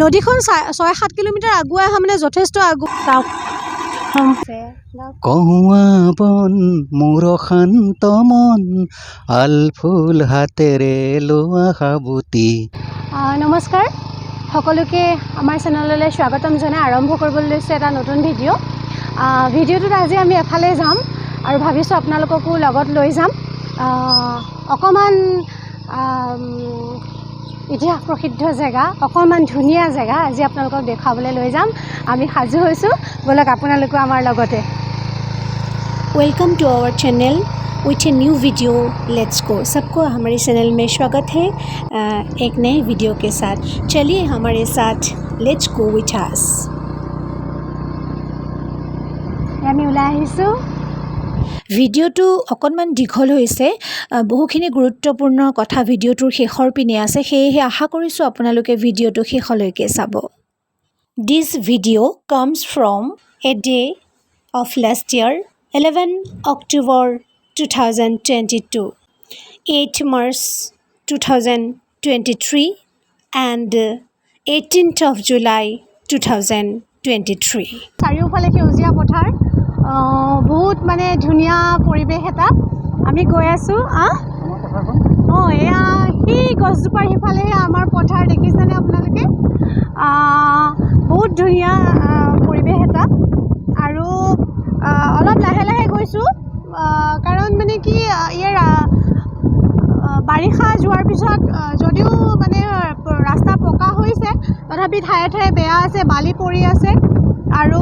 নদীখন ৬-৭ কিলোমিটাৰ আগুৱাই অহা মানে যথেষ্ট কহুৱা বন মোৰ শান্ত মন আলফুল হাতেৰে লোৱা সাবুতি। নমস্কাৰ, সকলোকে আমাৰ চেনেললৈ স্বাগতম জনাই আৰম্ভ কৰিবলৈ লৈছোঁ এটা নতুন ভিডিঅ'টোত আজি আমি এফালে যাম আৰু ভাবিছোঁ আপোনালোককো লগত লৈ যাম। অকণমান ইতিহাস প্ৰসিদ্ধ জেগা, অকণমান ধুনীয়া জেগা আজি আপোনালোকক দেখুৱাবলৈ লৈ যাম। আমি সাজু হৈছোঁ, ব'লক আপোনালোকো আমাৰ লগতে। Welcome to our channel with a new video. Let's go. सबको हमारे चैनल में स्वागत है एक नए वीडियो के साथ। चलिए हमारे साथ, लेट्स गो विथ अस। আমি ওলাই আহিছোঁ। ভিডিঅ'টো অকণমান দীঘল হৈছে, বহুখিনি গুৰুত্বপূৰ্ণ কথা ভিডিঅ'টোৰ শেষৰ পিনে আছে, সেয়েহে আশা কৰিছোঁ আপোনালোকে ভিডিঅ'টো শেষলৈকে চাব। This video' comes from a day of last year 11 October 2022, 8 March 2023 and 18th of July 2023. চাৰিওফালে সেউজীয়া পথাৰ, বহুত মানে ধুনীয়া পৰিৱেশ এটা। আমি গৈ আছোঁ। এয়া সেই গছজোপাৰ সিফালেহে আমাৰ পথাৰ, দেখিছেনে আপোনালোকে? বহুত ধুনীয়া পৰিৱেশ এটা। আৰু অলপ লাহে লাহে গৈছোঁ, কাৰণ মানে কি ইয়াৰ বাৰিষা যোৱাৰ পিছত যদিও মানে ৰাস্তা পকা হৈছে, তথাপি ঠায়ে ঠায়ে বেয়া আছে, বালি পৰি আছে। আৰু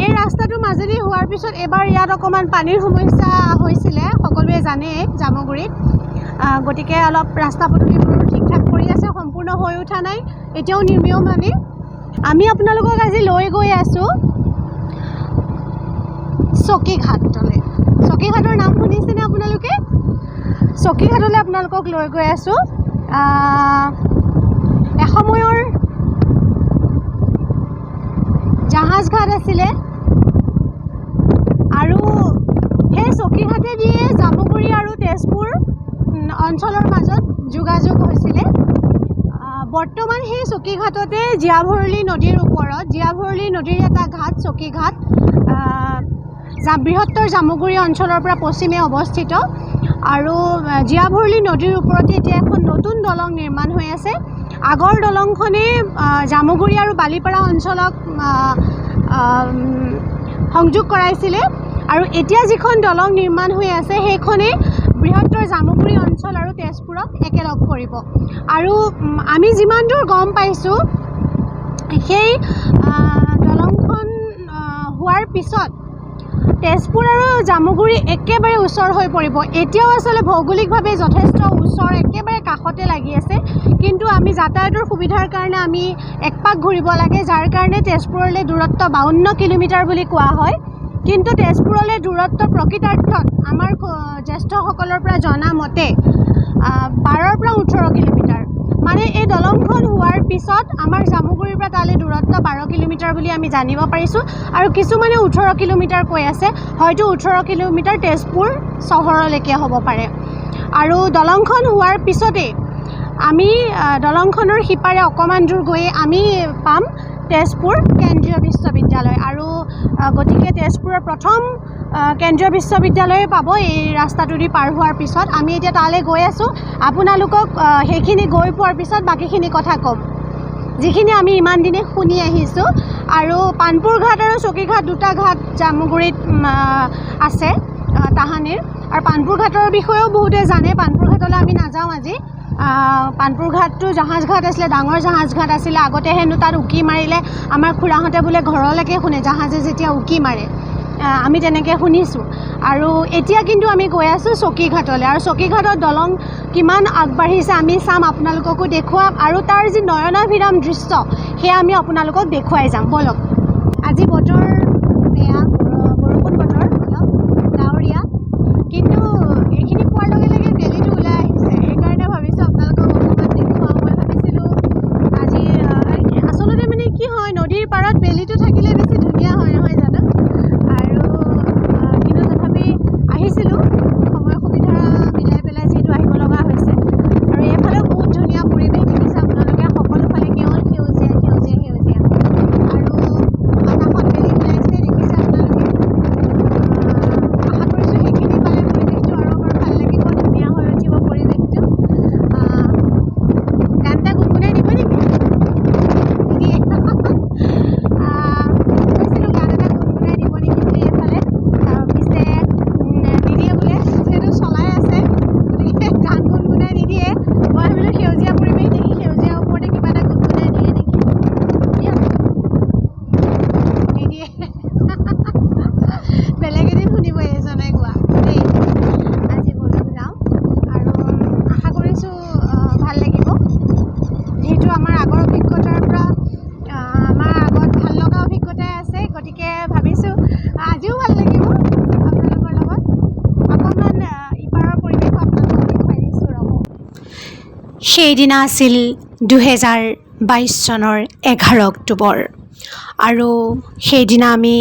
এই ৰাস্তাটোৰ মাজেদি হোৱাৰ পিছত এবাৰ ইয়াত অকণমান পানীৰ সমস্যা হৈছিলে, সকলোৱে জানে জামুগুৰিত। গতিকে অলপ ৰাস্তা পদূলিবোৰ ঠিক ঠাক কৰি আছে, সম্পূৰ্ণ হৈ উঠা নাই, এতিয়াও নিৰ্মীয়মানে। আমি আপোনালোকক আজি লৈ গৈ আছোঁ চকীঘাটলৈ। চকীঘাটৰ নাম শুনিছেনে আপোনালোকে? চকীঘাটলৈ আপোনালোকক লৈ গৈ আছোঁ। এসময়ৰ জাহাজ ঘাট আছিলে, আৰু সেই চকীঘাটে দিয়ে জামুগুৰি আৰু তেজপুৰ অঞ্চলৰ মাজত যোগাযোগ হৈছিলে। বৰ্তমান সেই চকীঘাটতে জীয়াভৰলী নদীৰ ওপৰত, জীয়াভৰলী নদীৰ এটা ঘাট চকীঘাট, বৃহত্তৰ জামুগুৰি অঞ্চলৰ পৰা পশ্চিমে অৱস্থিত। আৰু জীয়াভৰলী নদীৰ ওপৰতে এতিয়া এখন নতুন দলং নিৰ্মাণ হৈ আছে। আগৰ দলংখনে জামুগুৰি আৰু বালিপাৰা অঞ্চলক সংযোগ কৰাইছিলে, আৰু এতিয়া যিখন দলং নিৰ্মাণ হৈ আছে সেইখনে বৃহত্তৰ জামুগুৰি অঞ্চল আৰু তেজপুৰক একেলগ কৰিব। আৰু আমি যিমান দূৰ গম পাইছোঁ, সেই দলংখন হোৱাৰ পিছত তেজপুৰ আৰু জামুগুৰি একেবাৰে ওচৰ হৈ পৰিব। এতিয়াও আচলতে ভৌগোলিকভাৱে যথেষ্ট ওচৰ, একেবাৰে কাষতে লাগি আছে, কিন্তু আমি যাতায়াতৰ সুবিধাৰ কাৰণে আমি একপাক ঘূৰিব লাগে, যাৰ কাৰণে তেজপুৰলৈ দূৰত্ব 52 কিলোমিটাৰ বুলি কোৱা হয়। কিন্তু তেজপুৰলৈ দূৰত্ব প্ৰকৃতাৰ্থত আমাৰ জ্যেষ্ঠসকলৰ পৰা জনা মতে 12 পৰা 18 কিলোমিটাৰ। মানে এই দলংখন হোৱাৰ পিছত আমাৰ জামুগুৰিৰ পৰা তালৈ দূৰত্ব 12 কিলোমিটাৰ বুলি আমি জানিব পাৰিছোঁ। আৰু কিছুমানে 18 কিলোমিটাৰ কৈ আছে, হয়তো 18 কিলোমিটাৰ তেজপুৰ চহৰলৈকে হ'ব পাৰে। আৰু দলংখন হোৱাৰ পিছতেই আমি দলংখনৰ সিপাৰে অকণমান দূৰ গৈয়ে আমি পাম তেজপুৰ কেন্দ্ৰীয় বিশ্ববিদ্যালয়। আৰু গতিকে তেজপুৰৰ প্ৰথম কেন্দ্ৰীয় বিশ্ববিদ্যালয়ে পাব এই ৰাস্তাটোদি পাৰ হোৱাৰ পিছত। আমি এতিয়া তালৈ গৈ আছোঁ, আপোনালোকক সেইখিনি গৈ পোৱাৰ পিছত বাকীখিনি কথা ক'ম, যিখিনি আমি ইমান দিনে শুনি আহিছোঁ। আৰু পানপুৰ ঘাট আৰু চকীঘাট দুটা ঘাট জামুগুৰিত আছে, তাহানিৰ। আৰু পানপুৰ ঘাটৰ বিষয়েও বহুতে জানে, পানপুৰ ঘাটলৈ আমি নাযাওঁ আজি। পানপুৰ ঘাটটো জাহাজ ঘাট আছিলে, ডাঙৰ জাহাজ ঘাট আছিলে। আগতে হেনো তাত উকি মাৰিলে আমাৰ খুৰাহঁতে বোলে ঘৰলৈকে শুনে, জাহাজে যেতিয়া উকি মাৰে, আমি তেনেকৈ শুনিছোঁ। আৰু এতিয়া কিন্তু আমি গৈ আছোঁ চকীঘাটলৈ, আৰু চকীঘাটত দলং কিমান আগবাঢ়িছে আমি চাম, আপোনালোককো দেখুৱাম। আৰু তাৰ যি নয়নাভিৰাম দৃশ্য, সেয়া আমি আপোনালোকক দেখুৱাই যাম, ব'লক। আজি বতৰ বেয়া, বৰষুণ বতৰ, অলপ ডাৱৰীয়া, কিন্তু এইখিনি পোৱাৰ লগে লগে বেলিটো ওলাই আহিছে। সেইকাৰণে ভাবিছোঁ আপোনালোকক অকণমান দেখুৱাম। মই ভাবিছিলোঁ আজি আচলতে মানে কি হয়, নদীৰ পাৰত বেলিটো থাকিলে বেছি ধুনীয়া হয়, নহয় জানো? আৰু কিন্তু তথাপি আহিছিলোঁ, সময় সুবিধা মিলাই পেলাই যিহেতু আহিব লগা হৈছে। আৰু এইফালেও বহুত ধুনীয়া পৰিৱেশ দেখিছে আপোনালোকে। সেইদিনা আছিল 2022 চনৰ 11 অক্টোবৰ আৰু সেইদিনা আমি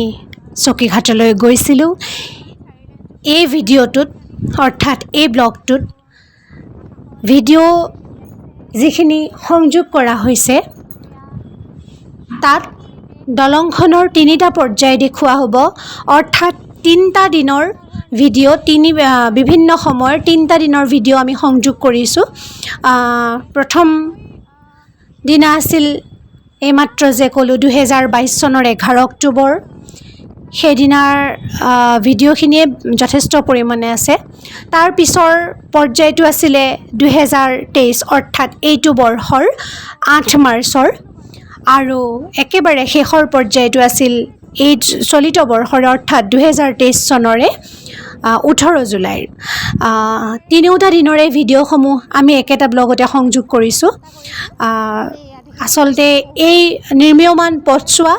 চকীঘাটলৈ গৈছিলোঁ। এই ভিডিঅ'টোত অৰ্থাৎ এই ব্লগটোত ভিডিঅ' যিখিনি সংযোগ কৰা হৈছে তাত দলংখনৰ 3টা পৰ্যায় দেখুওৱা হ'ব, অৰ্থাৎ 3টা দিনৰ ভিডিঅ' বিভিন্ন সময়ৰ 3টা দিনৰ ভিডিঅ' আমি সংযোগ কৰিছোঁ। প্ৰথম দিনা আছিল এইমাত্ৰ যে ক'লোঁ 2022 চনৰ 11 অক্টোবৰ। সেইদিনাৰ ভিডিঅ'খিনিয়ে যথেষ্ট পৰিমাণে আছে। তাৰ পিছৰ পৰ্যায়টো আছিলে 2023 অৰ্থাৎ এইটো বৰ্ষৰ 8 মাৰ্চৰ, আৰু একেবাৰে শেষৰ পৰ্যায়টো আছিল এই চলিত বৰ্ষৰ অৰ্থাৎ 2023 চনৰে 18 জুলাইৰ। তিনিওটা দিনৰে ভিডিঅ'সমূহ আমি একেটা ব্লগতে সংযোগ কৰিছোঁ। আচলতে এই নিৰ্মীয়মান পথছোৱা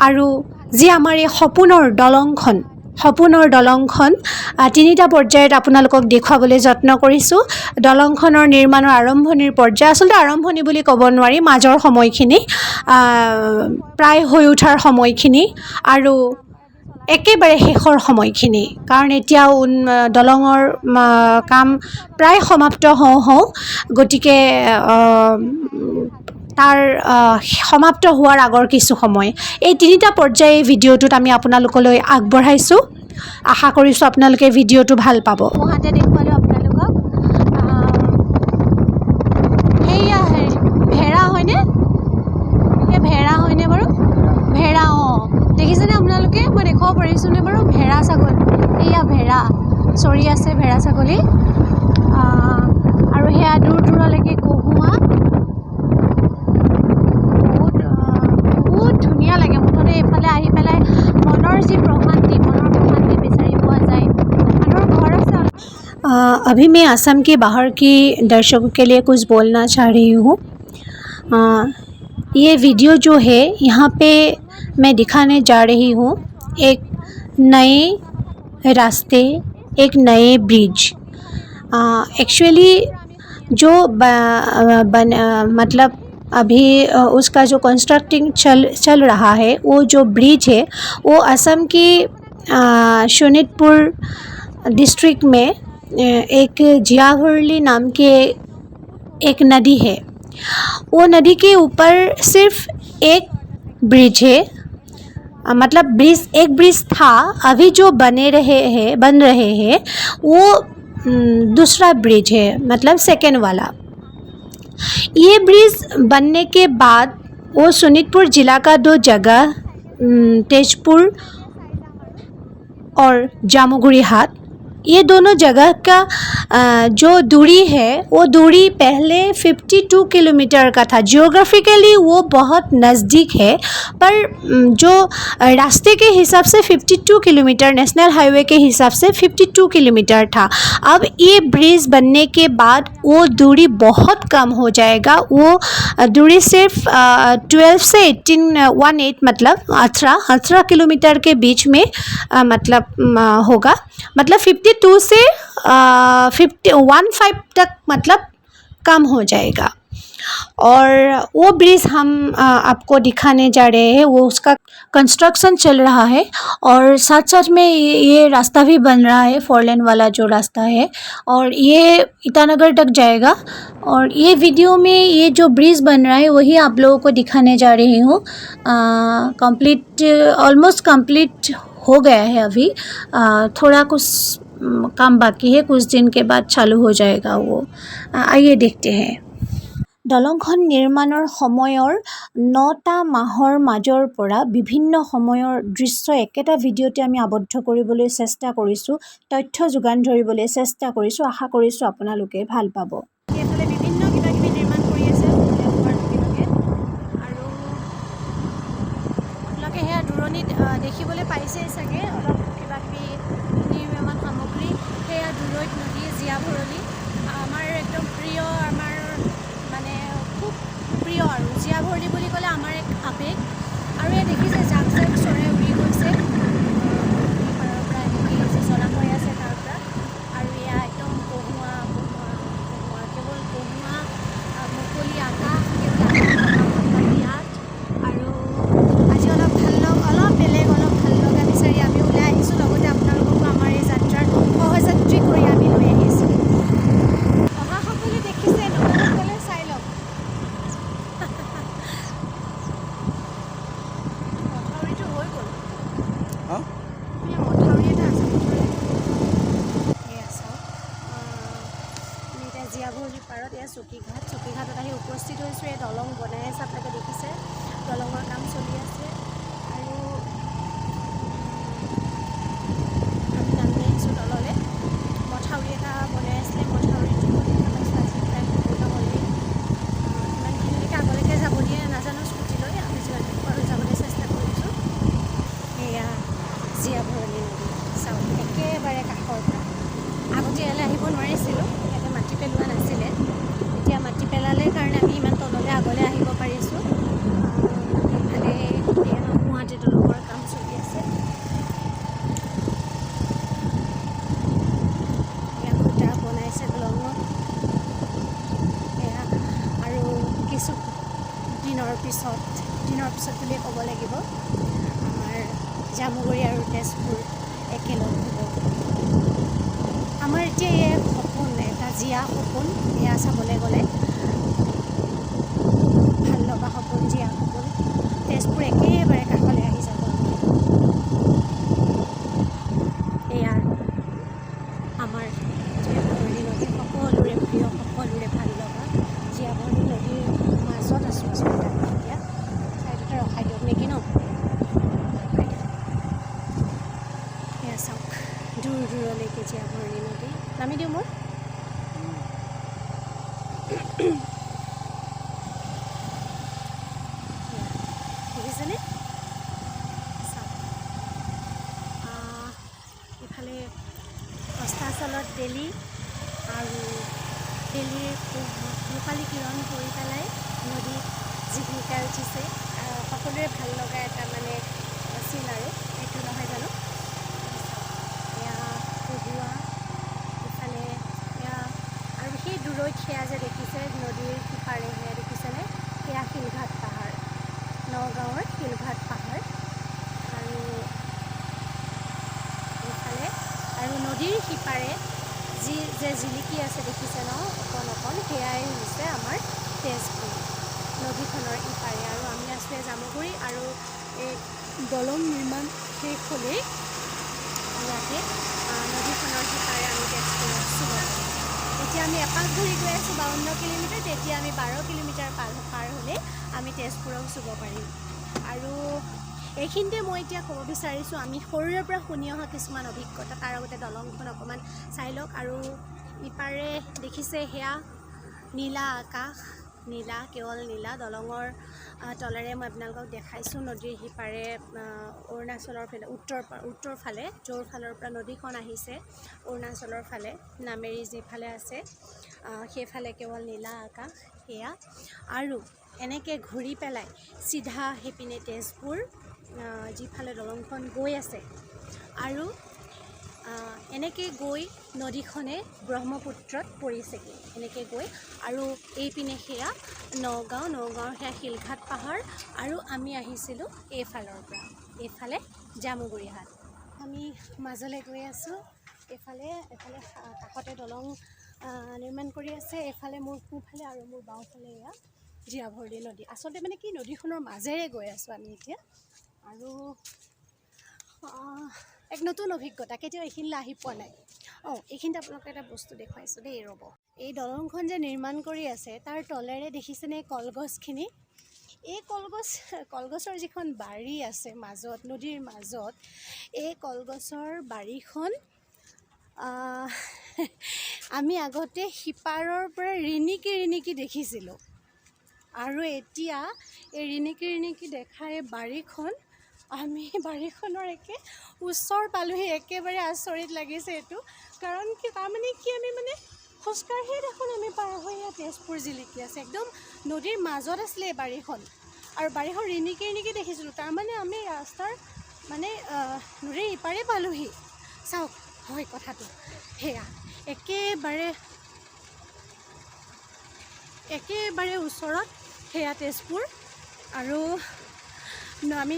আৰু যি আমাৰ এই সপোনৰ দলংখন 3টা পৰ্যায়ত আপোনালোকক দেখুৱাবলৈ যত্ন কৰিছোঁ। দলংখনৰ নিৰ্মাণৰ আৰম্ভণিৰ পৰ্যায়, আচলতে আৰম্ভণি বুলি ক'ব নোৱাৰি, মাজৰ সময়খিনি, প্ৰায় হৈ উঠাৰ সময়খিনি আৰু একেবাৰে শেষৰ সময়খিনি, কাৰণ এতিয়াও দলঙৰ কাম প্ৰায় সমাপ্ত হওঁ, গতিকে তাৰ সমাপ্ত হোৱাৰ আগৰ কিছু সময় এই 3টা পৰ্যায় ভিডিঅ'টোত আমি আপোনালোকলৈ আগবঢ়াইছোঁ। আশা কৰিছোঁ আপোনালোকে ভিডিঅ'টো ভাল পাব। মহাতে দেখুৱালোঁ আপোনালোকক। সেয়া ভেড়া হয়নে? এই ভেড়া হয়নে বাৰু? ভেড়া, দেখিছেনে আপোনালোকে? মই দেখুৱাব পাৰিছোঁনে বাৰু? ভেড়া ছাগলী, এয়া ভেড়া চৰি আছে, ভেড়া ছাগলী। আৰু সেয়া দূৰ দূৰলৈকে কহুৱা, বহুত ধুনীয়া লাগে। মুঠতে এইফালে আহি পেলাই মনৰ প্ৰশান্তি বিচাৰি পোৱা যায়। মানুহৰ ঘৰ আছে। अभी मैं असम के बाहर के दर्शकों के लिए कुछ बोलना चाह रही हूँ। ये वीडियो जो है यहाँ पे मैं दिखाने जा रही हूँ एक नए रास्ते, एक नए ब्रिज। एक्चुअली जो मतलब अभी उसका जो कंस्ट्रक्टिंग चल रहा है, वो जो ब्रिज है वो असम की शोणितपुर डिस्ट्रिक्ट में एक जियाभरली नाम के एक नदी है। वो नदी के ऊपर सिर्फ एक ब्रिज है, मतलब एक ब्रिज था, अभी जो बन रहे हैं वो दूसरा ब्रिज है, मतलब सेकेंड वाला। ये ब्रिज बनने के बाद वो शोणितपुर ज़िला का 2 जगह तेजपुर और जामुगुड़ी हाट, ये दोनों जगह का जो दूरी है वो दूरी पहले 52 किलोमीटर का था। जियोग्राफिकली वो बहुत नज़दीक है, पर जो रास्ते के हिसाब से 52 किलोमीटर, नेशनल हाईवे के हिसाब से 52 किलोमीटर था। अब ये ब्रिज बनने के बाद वो दूरी बहुत कम हो जाएगा। वो दूरी सिर्फ 12 से 18 मतलब 18 किलोमीटर के बीच में मतलब होगा, मतलब 52 से 15 तक मतलब कम हो जाएगा। और वो ब्रिज हम आपको दिखाने जा रहे हैं, वो उसका कंस्ट्रक्शन चल रहा है और साथ साथ में ये रास्ता भी बन रहा है, 4 लेन वाला जो रास्ता है, और ये ईटानगर तक जाएगा। और ये वीडियो में ये जो ब्रिज बन रहा है वही आप लोगों को दिखाने जा रही हूँ। ऑलमोस्ट कंप्लीट हो गया है, अभी थोड़ा कुछ काम बाकी है, कुछ दिन के बाद चालू हो जाएगा वो। आइए देखते हैं। দলংখন নিৰ্মাণৰ সময়ৰ 9টা মাহৰ মাজৰ পৰা বিভিন্ন সময়ৰ দৃশ্য একেটা ভিডিঅ'তে আমি আবদ্ধ কৰিবলৈ চেষ্টা কৰিছোঁ, তথ্য যোগান ধৰিবলৈ চেষ্টা কৰিছোঁ। আশা কৰিছোঁ আপোনালোকে ভাল পাব। এইফালে বিভিন্ন কিবা কিবি নিৰ্মাণ কৰি আছে আৰু আপোনালোকে সেয়া দূৰণিত দেখিবলৈ পাইছে চাগে, অলপ কিবা কিবি নিৰ্মাণ সামগ্ৰী। সেয়া দূৰৈত নদী জীয়াভৰলী, আমাৰ একদম প্ৰিয়, আমাৰ মানে খুব প্ৰিয় আৰু জীয়াভৰলী বুলি ক'লে আমাৰ এক আৱেগ। আৰু এই দেখিছে জাক জাক চৰাই উৰি গৈছে পাৰৰ পৰা, এনেকৈ জলাশয় আছে তাৰ পৰা। আৰু এয়া একদম কহুৱা কেৱল কহুৱা দলং বনাই আছে, আপোনালোকে দেখিছে দলঙৰ কাম চলি আছে। আৰু আমি নামি আহিছোঁ তললৈ। মথাউৰি এটা বনাই আছিলে, মথাউৰিটো আজি প্ৰায় সম্পূৰ্ণ হ'লেই। ইমানখিনিলৈকে আগলৈকে যাব দিয়ে নাজানো স্কুটি লৈ, আমি যিমানখিনি পাৰোঁ যাবলৈ চেষ্টা কৰিছোঁ। এয়া জীয়াভৰণী নদী চাওক, একেবাৰে কাষৰ পৰা। আগতে ইয়ালৈ আহিব নোৱাৰিছিলোঁ, ইয়াতে মাটি পেলোৱা নাছিলে, এতিয়া মাটি পেলালে কাৰণে আমি ইমান তললৈ আগলৈ আহিব পাৰিছোঁ। ইফালে এয়া গুৱাহাটী দলঙৰ কাম চলি আছে। এয়া খুঁটা বনাইছে দলঙত। এয়া আৰু কিছু দিনৰ পিছত বুলিয়ে ক'ব লাগিব, আমাৰ জামুগুৰি আৰু তেজপুৰ একেলগ হ'ব। আমাৰ এতিয়া এক সপোন, এটা জীয়া সপোন, এয়া চাবলৈ গ'লে ভাল লগা সপোন, জীয়া সপোন। তেজপুৰ একেবাৰে কাষলৈ আহি যাব। এয়া আমাৰ জীয়াভৰণী নদী, সকলোৰে প্ৰিয়, সকলোৰে ভাল লগা জীয়াভৰণী নদীৰ মাজত আছোঁ আচলতে আমি এতিয়া। চাইডতে ৰখাই দিয়ক নেকি ন? এয়া চাওক দূৰ দূৰলৈকে জীয়াভৰণী নদী। নামি দিওঁ মই। দেখিছেনে? চাওক ইফালে অস্তাচলত বেলি আৰু বেলিৰ ৰূপালী কিৰণ পৰি পেলাই নদীত জিলিকা উঠিছে। সকলোৰে ভাল লগা এটা মানে চিন আৰু এইটো নহয় জানো? এয়া কহুৱা, ইফালে এয়া আৰু সেই দূৰৈত সেয়া যে দেখিছে নদীৰ সিপাৰে, সেয়া দেখিছেনে? সেয়া শিলঘাট পাহাৰ, নগাঁৱৰ শিলঘাট পাহাৰ। আৰু এইফালে আৰু নদীৰ সিপাৰে যে জিলিকি আছে দেখিছে ন অকণ অকণ, সেয়াই হৈছে আমাৰ তেজপুৰ নদীখনৰ ইপাৰে। আৰু আমি আছোঁ জামুগুৰি, আৰু এই দলং নিৰ্মাণ শেষ হ'লেই ইয়াতে নদীখনৰ সিপাৰে আমি তেজপুৰত চুব পাৰিম। এতিয়া আমি এপাক ঘূৰি গৈ আছোঁ 52 কিলোমিটাৰ, তেতিয়া আমি 12 কিলোমিটাৰ পাৰ হ'লে আমি তেজপুৰক চুব পাৰিম। আৰু এইখিনিতে মই এতিয়া ক'ব বিচাৰিছোঁ, আমি সৰুৰে পৰা শুনি অহা কিছুমান অভিজ্ঞতা। তাৰ আগতে দলংখন অকণমান চাই লওক। আৰু ইপাৰে দেখিছে সেয়া নীলা আকাশ, নীলা, কেৱল নীলা। দলঙৰ তলেৰে মই আপোনালোকক দেখাইছোঁ নদীৰ সিপাৰে অৰুণাচলৰ ফালে, উত্তৰ ফালে, য'ৰ ফালৰ পৰা নদীখন আহিছে অৰুণাচলৰ ফালে, নামেৰি যিফালে আছে সেইফালে কেৱল নীলা আকাশ সেয়া। আৰু এনেকৈ ঘূৰি পেলাই চিধা সেইপিনে তেজপুৰ যিফালে দলংখন গৈ আছে। আৰু এনেকৈ গৈ নদীখনে ব্ৰহ্মপুত্ৰত পৰিছেগৈ, এনেকৈ গৈ। আৰু এইপিনে সেয়া নগাঁৱৰ সেয়া শিলঘাট পাহাৰ। আৰু আমি আহিছিলোঁ এইফালৰ পৰা, এইফালে জামুগুৰি হাট। আমি মাজলৈ গৈ আছোঁ। এফালে কাষতে দলং নিৰ্মাণ কৰি আছে, এফালে মোৰ সোঁফালে আৰু মোৰ বাওঁফালে এয়া জীয়াভৰণী নদী। আচলতে মানে কি, নদীখনৰ মাজেৰে গৈ আছোঁ আমি এতিয়া। আৰু এক নতুন অভিজ্ঞতা, কেতিয়াও এইখিনিলৈ আহি পোৱা নাই। এইখিনিতে আপোনালোকে এটা বস্তু দেখুৱাইছোঁ দেই, ৰ'ব। এই দলংখন যে নিৰ্মাণ কৰি আছে তাৰ তলেৰে দেখিছেনে কলগছখিনি? এই কলগছৰ যিখন বাৰী আছে মাজত, নদীৰ মাজত, এই কলগছৰ বাৰীখন আমি আগতে সিপাৰৰ পৰা ৰিণিকি দেখিছিলোঁ। আৰু এতিয়া এই ৰিণিকি দেখাই বাৰীখন, আমি বাৰীখনৰ একে ওচৰ পালোহি। একেবাৰে আচৰিত লাগিছে এইটো, কাৰণ কি তাৰমানে কি, আমি মানে খোজকাঢ়িয়ে দেখোন আমি পাৰ হৈ ইয়াত তেজপুৰ জিলিকি আছে। একদম নদীৰ মাজত আছিলে এই বাৰীখন, আৰু বাৰীখন ৰিণিকি দেখিছিলোঁ। তাৰমানে আমি ৰাস্তাৰ মানে নদীৰ ইপাৰে পালোহি। চাওক হয় কথাটো, সেয়া একেবাৰে ওচৰত সেয়া তেজপুৰ। আৰু আমি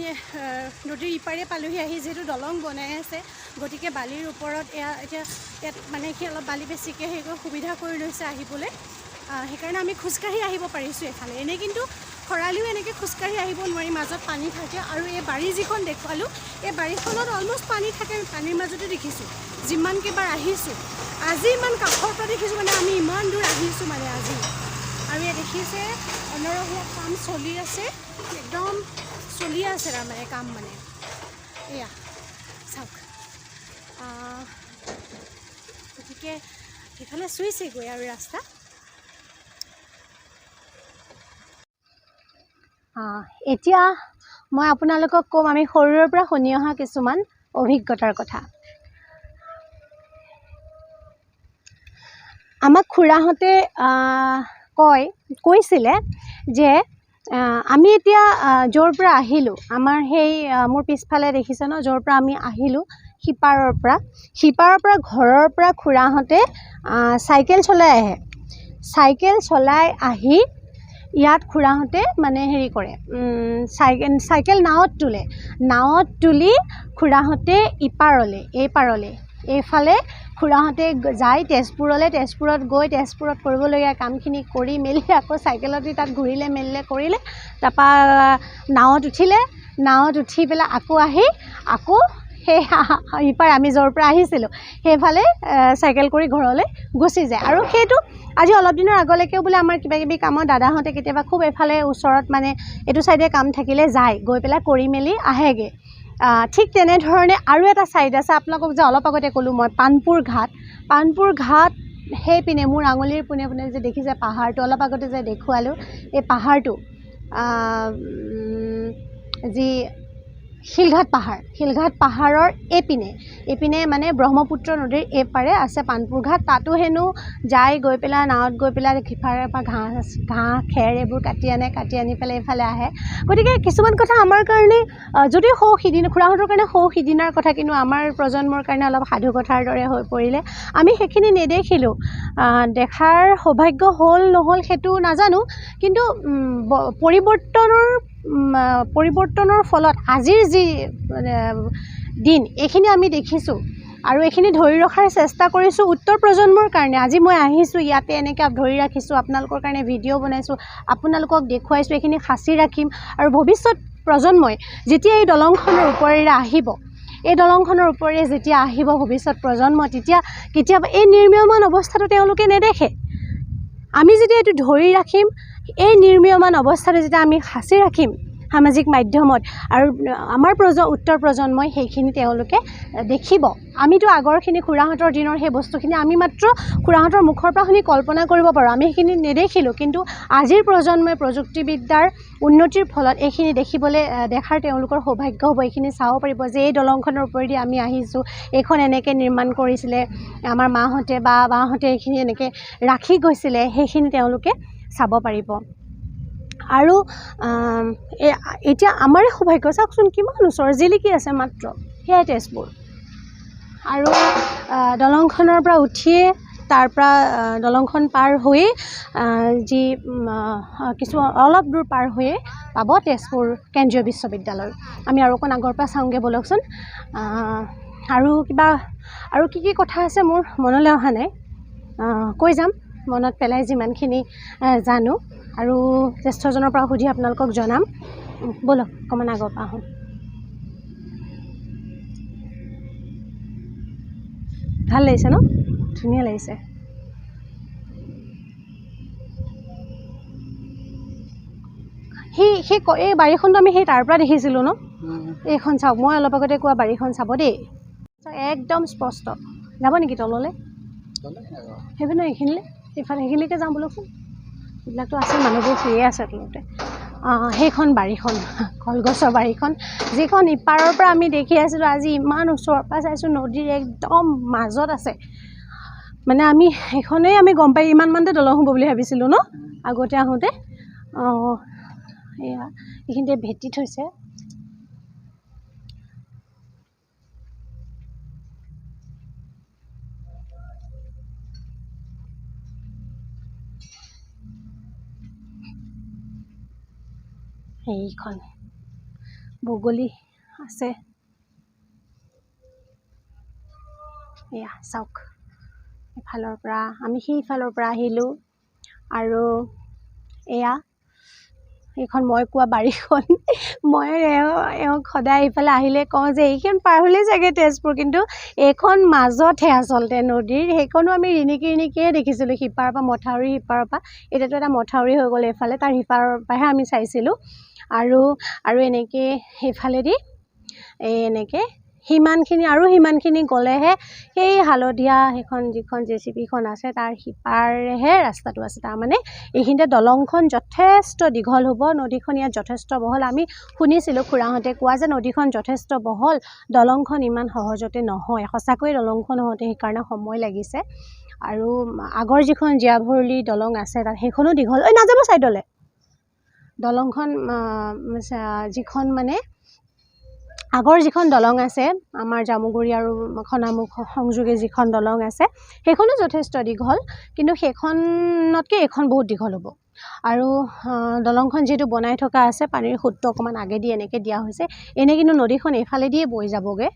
নদীৰ ইপাৰে পালোহি আহি। যিহেতু দলং বনাই আছে, গতিকে বালিৰ ওপৰত এতিয়া ইয়াত মানে কি অলপ বালি বেছিকৈ সুবিধা কৰি লৈছে আহিবলৈ। সেইকাৰণে আমি খোজকাঢ়ি আহিব পাৰিছোঁ এইফালে। এনেই কিন্তু খৰালিও এনেকৈ খোজকাঢ়ি আহিব নোৱাৰি, মাজত পানী থাকে। আৰু এই বাৰী যিখন দেখুৱালোঁ, এই বাৰীখনত অলমষ্ট পানী থাকে। আমি পানীৰ মাজতে দেখিছোঁ যিমান কেইবাৰ আহিছোঁ। আজি ইমান কাষৰ পৰা দেখিছোঁ, মানে আমি ইমান দূৰ আহিছোঁ মানে আজি। আৰু ইয়াত দেখিছে অনৰহীয়া কাম চলি আছে, একদম চলি আছে তাৰমানে কাম মানে। এয়া চাওক, গতিকে সেইফালে চুইছেগৈ আৰু ৰাস্তা। এতিয়া মই আপোনালোকক ক'ম আমি সৰুৰে পৰা শুনি অহা কিছুমান অভিজ্ঞতাৰ কথা। আমাক খুৰাহঁতে কৈছিলে যে আমি এতিয়া য'ৰ পৰা আহিলোঁ, আমাৰ সেই মোৰ পিছফালে দেখিছে ন, য'ৰ পৰা আমি আহিলোঁ সিপাৰৰ পৰা ঘৰৰ পৰা খুৰাহঁতে চাইকেল চলাই আহে। চাইকেল চলাই আহি ইয়াত খুৰাহঁতে মানে হেৰি কৰে, চাইকেল নাৱত তুলি খুৰাহঁতে এইপাৰলৈ এইফালে খুৰাহঁতে যায় তেজপুৰত গৈ তেজপুৰত কৰিবলগীয়া কামখিনি কৰি মেলি আকৌ চাইকেলত তাত ঘূৰিলে কৰিলে, তাৰপৰা নাৱত উঠি পেলাই আকৌ আহি আকৌ সেই ইপাৰে আমি য'ৰ পৰা আহিছিলোঁ সেইফালে চাইকেল কৰি ঘৰলৈ গুচি যায়। আৰু সেইটো আজি অলপ দিনৰ আগলৈকেও বোলে আমাৰ কিবাকিবি কামত দাদাহঁতে কেতিয়াবা খুব এফালে ওচৰত মানে এইটো চাইডে কাম থাকিলে যায়, গৈ পেলাই কৰি মেলি আহেগৈ। ঠিক তেনেধৰণে আৰু এটা ছাইড আছে, আপোনালোকক যে অলপ আগতে ক'লোঁ মই পানপুৰ ঘাট সেইপিনে মোৰ আঙুলিৰ পোনে পোনে যে দেখিছে পাহাৰটো, অলপ আগতে যে দেখুৱালোঁ, এই পাহাৰটো যি শিলঘাট পাহাৰৰ এইপিনে মানে ব্ৰহ্মপুত্ৰ নদীৰ এইপাৰে আছে পানপুৰ ঘাট। তাতো হেনো গৈ পেলাই নাৱত গৈ পেলাই সিপাৰৰ পৰা ঘাঁহ খেৰ এইবোৰ কাটি আনি পেলাই এইফালে আহে। গতিকে কিছুমান কথা আমাৰ কাৰণে যদিও খুৰাহঁতৰ কাৰণে সিদিনাৰ কথা, কিন্তু আমাৰ প্ৰজন্মৰ কাৰণে অলপ সাধু কথাৰ দৰে হৈ পৰিলে। আমি সেইখিনি নেদেখিলোঁ, দেখাৰ সৌভাগ্য হ'ল নহ'ল সেইটো নাজানো, কিন্তু পৰিৱৰ্তনৰ ফলত আজিৰ যি দিন এইখিনি আমি দেখিছোঁ আৰু এইখিনি ধৰি ৰখাৰ চেষ্টা কৰিছোঁ উত্তৰ প্ৰজন্মৰ কাৰণে। আজি মই আহিছোঁ ইয়াতে এনেকৈ ধৰি ৰাখিছোঁ, আপোনালোকৰ কাৰণে ভিডিঅ' বনাইছোঁ, আপোনালোকক দেখুৱাইছোঁ, এইখিনি সাঁচি ৰাখিম। আৰু ভৱিষ্যত প্ৰজন্মই যেতিয়া এই দলংখনৰ ওপৰেৰে আহিব, ভৱিষ্যত প্ৰজন্ম, তেতিয়া কেতিয়াবা এই নিৰ্মীয়মান অৱস্থাটো তেওঁলোকে নেদেখে। আমি যেতিয়া এইটো ধৰি ৰাখিম, এই নিৰ্মীয়মান অৱস্থাটো যেতিয়া আমি সাঁচি ৰাখিম সামাজিক মাধ্যমত, আৰু আমাৰ উত্তৰ প্ৰজন্মই সেইখিনি তেওঁলোকে দেখিব। আমিতো আগৰখিনি খুৰাহঁতৰ দিনৰ সেই বস্তুখিনি আমি মাত্ৰ খুৰাহঁতৰ মুখৰ পৰা শুনি কল্পনা কৰিব পাৰোঁ, আমি সেইখিনি নেদেখিলোঁ। কিন্তু আজিৰ প্ৰজন্মই প্ৰযুক্তিবিদ্যাৰ উন্নতিৰ ফলত এইখিনি দেখাৰ তেওঁলোকৰ সৌভাগ্য হ'ব, এইখিনি চাব পাৰিব যে এই দলংখনৰ ওপৰেদি আমি আহিছোঁ, এইখন এনেকৈ নিৰ্মাণ কৰিছিলে আমাৰ মাহঁতে বা বাহঁতে, এইখিনি এনেকৈ ৰাখি গৈছিলে, সেইখিনি তেওঁলোকে চাব পাৰিব। আৰু এতিয়া আমাৰে সৌভাগ্য, চাওকচোন কিমান ওচৰ, জিলিকি আছে মাত্ৰ, সেয়াই তেজপুৰ। আৰু দলংখনৰ পৰা উঠিয়ে তাৰপৰা দলংখন পাৰ হৈয়ে অলপ দূৰ পাৰ হৈয়ে পাব তেজপুৰ কেন্দ্ৰীয় বিশ্ববিদ্যালয়। আমি আৰু অকণ আগৰ পৰা চাওঁগৈ ব'লকচোন। আৰু কি কথা আছে মোৰ মনলৈ অহা নাই, কৈ যাম মনত পেলাই যিমানখিনি জানো, আৰু জ্যেষ্ঠজনৰ পৰা সুধি আপোনালোকক জনাম। ব'লক অকণমান আগৰ পৰা আহোঁ। ভাল লাগিছে ন, ধুনীয়া লাগিছে। এই বাৰীখনটো আমি সেই তাৰ পৰা দেখিছিলোঁ ন, এইখন চাওক, মই অলপ আগতে কোৱা বাৰীখন চাব দেই, একদম স্পষ্ট। যাব নেকি তললৈ? সেইপিনে সেইখিনিলৈকে যাওঁ ব'লকচোন। এইবিলাকতো আছে, মানুহবোৰ শুয়ে আছে তলতে। সেইখন বাৰীখন, কলগছৰ বাৰীখন, যিখন ইপাৰৰ পৰা আমি দেখি আছিলোঁ, আজি ইমান ওচৰৰ পৰা চাইছোঁ, নদীৰ একদম মাজত আছে। মানে সেইখনেই আমি গম পাই ইমানমানতে দলং হ'ব বুলি ভাবিছিলোঁ ন আগতে আহোঁতে। এয়া এইখিনিতে ভেটি থৈছে। সেইখন বগলী আছে, এয়া চাওক, এফালৰ পৰা আমি সেইফালৰ পৰা আহিলোঁ। আৰু এয়া এইখন মই কোৱা বাৰীখন মই এওঁক সদায় ইফালে আহিলে কওঁ যে এইখন পাৰ হ'লেই চাগে তেজপুৰ, কিন্তু এইখন মাজতহে আচলতে নদীৰ। সেইখনো আমি ৰিণিকিয়ে দেখিছিলোঁ সিপাৰৰ পৰা, মথাউৰি সিপাৰৰ পৰা। এতিয়াতো এটা মথাউৰি হৈ গ'ল এইফালে, তাৰ সিপাৰৰ পৰাহে আমি চাইছিলোঁ। আৰু এনেকৈ সেইফালেদি এনেকৈ সিমানখিনি গ'লেহে সেই হালধীয়া সেইখন যিখন JCBখন আছে তাৰ সিপাৰেহে ৰাস্তাটো আছে। তাৰমানে এইখিনিতে দলংখন যথেষ্ট দীঘল হ'ব, নদীখন ইয়াত যথেষ্ট বহল। আমি শুনিছিলোঁ খুৰাহঁতে কোৱা যে নদীখন যথেষ্ট বহল, দলংখন ইমান সহজতে নহয়। সঁচাকৈয়ে দলংখন হওঁতে সেইকাৰণে সময় লাগিছে। আৰু আগৰ যিখন জীয়াভৰলী দলং আছে তাত সেইখনো দীঘল। নাযাব ছাইডলৈ। দলংখন যিখন মানে আগৰ যিখন দলং আছে আমাৰ জামুগুৰি আৰু খনামুখ সংযোগী যিখন দলং আছে সেইখনো যথেষ্ট দীঘল, কিন্তু সেইখনতকৈ এইখন বহুত দীঘল হ'ব। আৰু দলংখন যিহেতু বনাই থকা আছে, পানীৰ সোঁতটো অকণমান আগেদি এনেকৈ দিয়া হৈছে। এনেই কিন্তু নদীখন এইফালেদিয়ে বৈ যাবগৈ,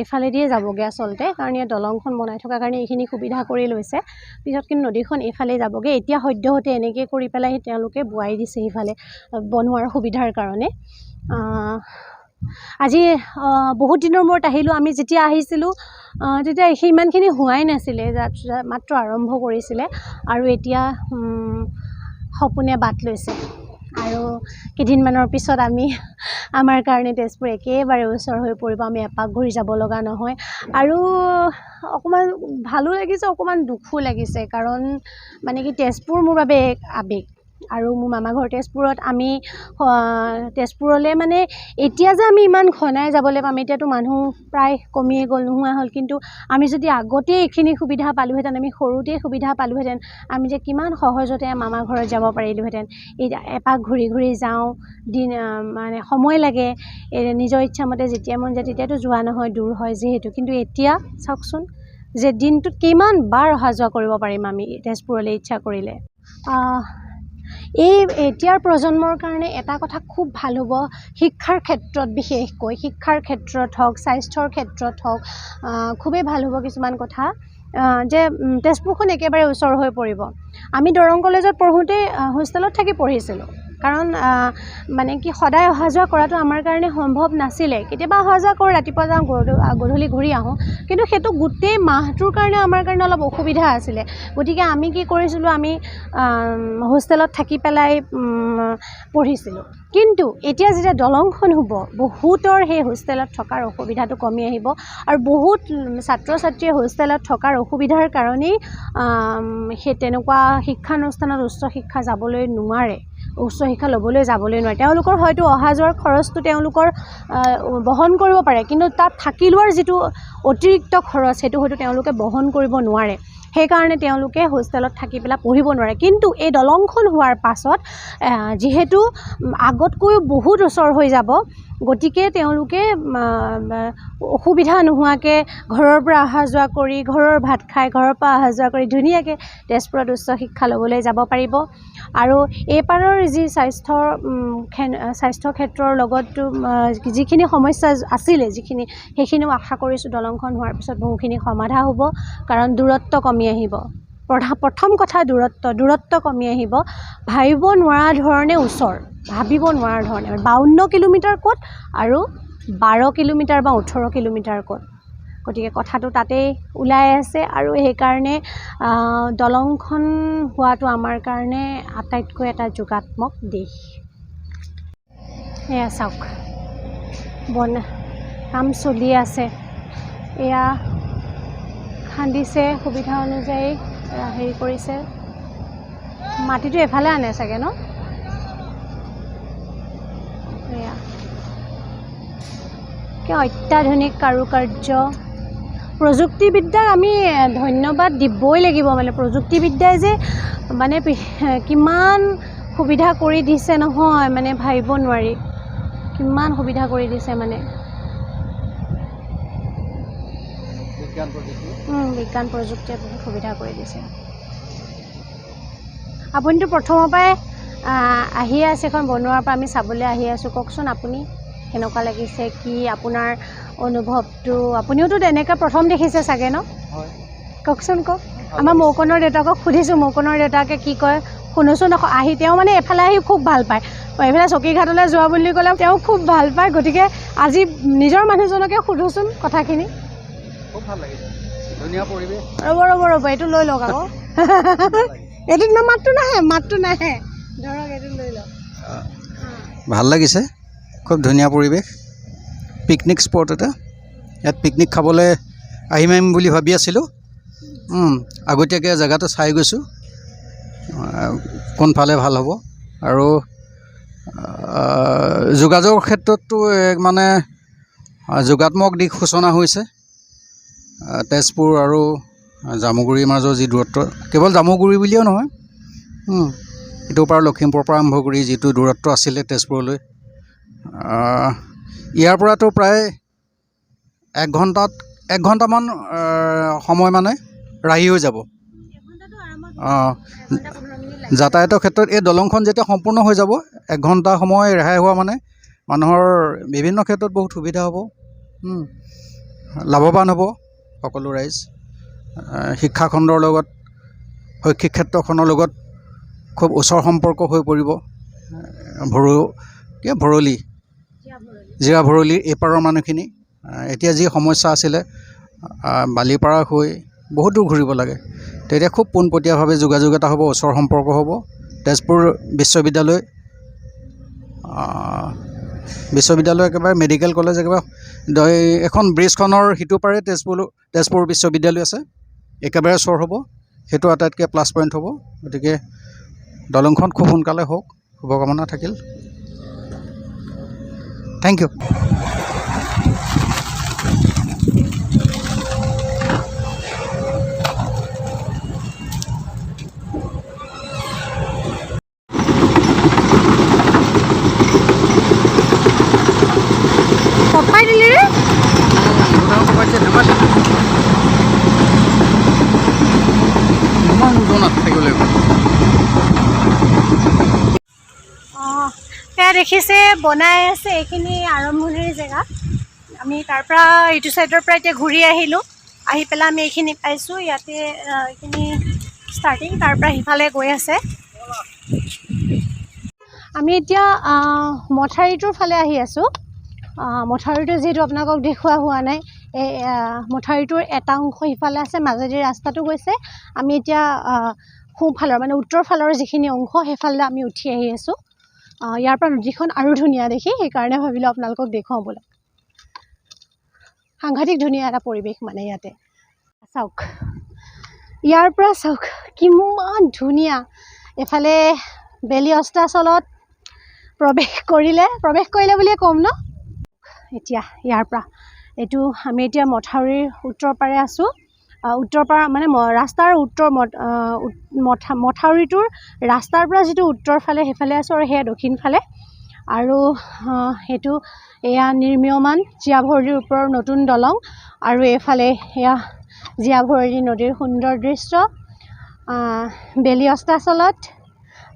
এইফালেদিয়ে যাবগৈ আচলতে, কাৰণ ইয়াত দলংখন বনাই থকাৰ কাৰণে এইখিনি সুবিধা কৰি লৈছে। পিছত কিন্তু নদীখন এইফালে যাবগৈ। এতিয়া সদ্যহতে এনেকৈ কৰি পেলাই তেওঁলোকে বোৱাই দিছে সিফালে বনোৱাৰ সুবিধাৰ কাৰণে। আজি বহুত দিনৰ মূৰত আহিলোঁ। আমি যেতিয়া আহিছিলোঁ তেতিয়া সিমানখিনি হোৱাই নাছিলে, মাত্ৰ আৰম্ভ কৰিছিলে। আৰু এতিয়া সপোনে বাট লৈছে। আৰু কেইদিনমানৰ পিছত আমাৰ কাৰণে তেজপুৰ একেবাৰে ওচৰ হৈ পৰিব। আমি এপাক ঘূৰি যাব লগা নহয়। আৰু অকণমান ভালো লাগিছে, অকণমান দুখো লাগিছে, কাৰণ মানে কি তেজপুৰ মোৰ বাবে এক আৱেগ। আৰু মোৰ মামা ঘৰ তেজপুৰত। আমি তেজপুৰলৈ মানে এতিয়া যে আমি ইমান ঘনাই যাবলৈ পাম, এতিয়াতো মানুহ প্ৰায় কমিয়ে গ'ল, নোহোৱা হ'ল। কিন্তু আমি যদি আগতেই এইখিনি সুবিধা পালোহেঁতেন, আমি সৰুতেই সুবিধা পালোহেঁতেন, আমি যে কিমান সহজতে মামা ঘৰত যাব পাৰিলোহেঁতেন। এপাক ঘূৰি যাওঁ, মানে সময় লাগে, নিজৰ ইচ্ছামতে যেতিয়া মন যায় তেতিয়াতো যোৱা নহয়, দূৰ হয় যিহেতু। কিন্তু এতিয়া চাওকচোন যে দিনটোত কিমান বাৰ অহা যোৱা কৰিব পাৰিম আমি তেজপুৰলৈ ইচ্ছা কৰিলে। এই এতিয়াৰ প্ৰজন্মৰ কাৰণে এটা কথা খুব ভাল হ'ব, শিক্ষাৰ ক্ষেত্ৰত বিশেষকৈ, শিক্ষাৰ ক্ষেত্ৰত হওক, স্বাস্থ্যৰ ক্ষেত্ৰত হওক, খুবেই ভাল হ'ব কিছুমান কথা, যে তেজপুৰখন একেবাৰে ওচৰ হৈ পৰিব। আমি দৰং কলেজত পঢ়োঁতে হোষ্টেলত থাকি পঢ়িছিলোঁ, কাৰণ মানে কি সদায় অহা যোৱা কৰাটো আমাৰ কাৰণে সম্ভৱ নাছিলে। কেতিয়াবা অহা যোৱা কৰোঁ, ৰাতিপুৱা যাওঁ, গধূলি ঘূৰি আহোঁ, কিন্তু সেইটো গোটেই মাহটোৰ কাৰণে আমাৰ কাৰণে অলপ অসুবিধা আছিলে। গতিকে আমি কি কৰিছিলোঁ, আমি হোষ্টেলত থাকি পেলাই পঢ়িছিলোঁ। কিন্তু এতিয়া যেতিয়া দলংখন হ'ব, বহুতৰ সেই হোষ্টেলত থকাৰ অসুবিধাটো কমি আহিব। আৰু বহুত ছাত্ৰ ছাত্ৰীয়ে হোষ্টেলত থকাৰ অসুবিধাৰ কাৰণেই সেই তেনেকুৱা শিক্ষানুষ্ঠানত উচ্চ শিক্ষা যাবলৈ নোৱাৰে, উচ্চ শিক্ষা ল'বলৈ যাবলৈ নোৱাৰে। তেওঁলোকৰ হয়তো অহা যোৱাৰ খৰচটো তেওঁলোকৰ বহন কৰিব পাৰে, কিন্তু তাত থাকি লোৱাৰ যিটো অতিৰিক্ত খৰচ সেইটো হয়তো তেওঁলোকে বহন কৰিব নোৱাৰে। সেইকাৰণে তেওঁলোকে হোষ্টেলত থাকি পেলাই পঢ়িব নোৱাৰে। কিন্তু এই দলংখন হোৱাৰ পাছত যিহেতু আগতকৈও বহুত ওচৰ হৈ যাব, গতিকে তেওঁলোকে অসুবিধা নোহোৱাকৈ ঘৰৰ পৰা অহা যোৱা কৰি, ঘৰৰ ভাত খাই, ঘৰৰ পৰা অহা যোৱা কৰি ধুনীয়াকৈ তেজপুৰত উচ্চ শিক্ষা ল'বলৈ যাব পাৰিব। আৰু এইপাৰৰ যি স্বাস্থ্য ক্ষেত্ৰৰ লগতো যিখিনি সমস্যা আছিলে, সেইখিনিও আশা কৰিছোঁ দলংখন হোৱাৰ পিছত বহুখিনি সমাধা হ'ব, কাৰণ দূৰত্ব কমি আহিব। প্ৰথম কথা দূৰত্ব কমি আহিব। ভাবিব নোৱাৰা ধৰণে ওচৰ, ভাবিব নোৱাৰা ধৰণে। 52 কিলোমিটাৰ ক'ত আৰু 12 কিলোমিটাৰ বা 18 কিলোমিটাৰ ক'ত, গতিকে কথাটো তাতেই ওলাই আছে। আৰু সেইকাৰণে দলংখন হোৱাটো আমাৰ কাৰণে আটাইতকৈ এটা যোগাত্মক দিশ। এয়া চাওক, কাম চলি আছে। এয়া খান্দিছে, সুবিধা অনুযায়ী হেৰি কৰিছে। মাটিটো এফালে আনে চাগে ন? এয়া কি অত্যাধুনিক কাৰুকাৰ্য। প্ৰযুক্তিবিদ্যাক আমি ধন্যবাদ দিবই লাগিব। মানে প্ৰযুক্তিবিদ্যাই যে মানে কিমান সুবিধা কৰি দিছে নহয়, মানে ভাবিব নোৱাৰি কিমান সুবিধা কৰি দিছে। মানে বিজ্ঞান প্ৰযুক্তিয়ে বহুত সুবিধা কৰি দিছে। আপুনিতো প্ৰথমৰ পৰাই আহিয়ে আছে, এখন বনোৱাৰ পৰা আমি চাবলৈ আহি আছোঁ। কওকচোন আপুনি কেনেকুৱা লাগিছে, কি আপোনাৰ অনুভৱটো? আপুনিওতো তেনেকৈ প্ৰথম দেখিছে চাগে ন? কওকচোন কওক। আমাৰ মৌকণৰ দেউতাকক সুধিছোঁ, মৌকণৰ দেউতাকে কি কয় শুনোচোন আহি তেওঁ মানে এফালে আহি খুব ভাল পায় এইফালে চকীঘাটলৈ যোৱা বুলি ক'লে তেওঁ খুব ভাল পায় গতিকে আজি নিজৰ মানুহজনকে সোধোচোন কথাখিনি খুব ভাল লাগিছে ধুনীয়া পৰিৱেশ ৰ'ব এইটো লৈ লওক আকৌ এইটোত মাতটো নাহে ধৰক এইটো লৈ লওক ভাল লাগিছে খুব ধুনীয়া পৰিৱেশ পিকনিক স্পট এটা ইয়াত পিকনিক খাবলৈ আহিম বুলি ভাবি আছিলোঁ আগতীয়াকৈ জেগাটো চাই গৈছোঁ কোনফালে ভাল হ'ব আৰু যোগাযোগৰ ক্ষেত্ৰততো মানে যোগাত্মক দিশ সূচনা হৈছে তেজপুৰ আৰু জামুগুৰিৰ মাজৰ যি দূৰত্ব কেৱল জামুগুৰি বুলিয়েও নহয় ইটোৰ পৰা লখিমপুৰৰ পৰা আৰম্ভ কৰি যিটো দূৰত্ব আছিলে তেজপুৰলৈ ইয়াৰ পৰাতো প্ৰায় 1 ঘণ্টামান সময় মানে ৰাহি হৈ যাব যাতায়াতৰ ক্ষেত্ৰত এই দলংখন যেতিয়া সম্পূৰ্ণ হৈ যাব 1 ঘণ্টা সময় ৰেহাই হোৱা মানে মানুহৰ বিভিন্ন ক্ষেত্ৰত বহুত সুবিধা হ'ব লাভৱান হ'ব সকলো ৰাইজ শিক্ষাখণ্ডৰ লগত শৈক্ষিক ক্ষেত্ৰখনৰ লগত খুব ওচৰ সম্পৰ্ক হৈ পৰিব জিৰা ভৰলীৰ এইপাৰৰ মানুহখিনি এতিয়া যি সমস্যা আছিলে বালিপাৰা হৈ বহুত দূৰ ঘূৰিব লাগে তেতিয়া খুব পোনপটীয়াভাৱে যোগাযোগ এটা হ'ব ওচৰ সম্পৰ্ক হ'ব তেজপুৰ বিশ্ববিদ্যালয় একেবাৰে মেডিকেল কলেজ একেবাৰে এখন ব্ৰিজখনৰ সিটো পাৰে তেজপুৰ বিশ্ববিদ্যালয় আছে একেবাৰে ওচৰ হ'ব সেইটো আটাইতকৈ প্লাছ পইণ্ট হ'ব গতিকে দলংখন খুব সোনকালে হওক শুভকামনা থাকিল থেংক ইউ পপাই দিলি ৰে সেয়া দেখিছে বনাই আছে এইখিনি আৰম্ভণিৰ জেগা আমি তাৰ পৰা ইটো চাইডৰ পৰা এতিয়া ঘূৰি আহিলোঁ আহি পেলাই আমি এইখিনি পাইছোঁ ইয়াতে এইখিনি ষ্টাৰ্টিং তাৰ পৰা সিফালে গৈ আছে আমি এতিয়া মথাউৰিটোৰ ফালে আহি আছোঁ মথাউৰিটো যিহেতু আপোনালোকক দেখুওৱা হোৱা নাই এই মথাউৰিটোৰ এটা অংশ সিফালে আছে মাজেদি ৰাস্তাটো গৈছে আমি এতিয়া সোঁফালৰ মানে উত্তৰ ফালৰ যিখিনি অংশ সেইফালে আমি উঠি আহি আছোঁ ইয়াৰ পৰা নদীখন আৰু ধুনীয়া দেখি সেইকাৰণে ভাবিলোঁ আপোনালোকক দেখুৱাওঁ বোলে সাংঘাতিক ধুনীয়া এটা পৰিৱেশ মানে ইয়াতে চাওক ইয়াৰ পৰা চাওক কিমান ধুনীয়া এফালে বেলি অস্তাচলত প্ৰৱেশ কৰিলে বুলিয়ে ক'ম ন এতিয়া ইয়াৰ পৰা এইটো আমি এতিয়া মথাউৰিৰ উত্তৰ পাৰে আছোঁ উত্তৰ পৰা মানে ৰাস্তাৰ মথাউৰিটোৰ ৰাস্তাৰ পৰা যিটো উত্তৰ ফালে সেইফালে আছোঁ আৰু সেয়া দক্ষিণ ফালে আৰু সেইটো এয়া নিৰ্মীয়মান জীয়াভৰলীৰ ওপৰৰ নতুন দলং আৰু এইফালে এয়া জীয়াভৰলী নদীৰ সুন্দৰ দৃশ্য বেলি অস্তাচলত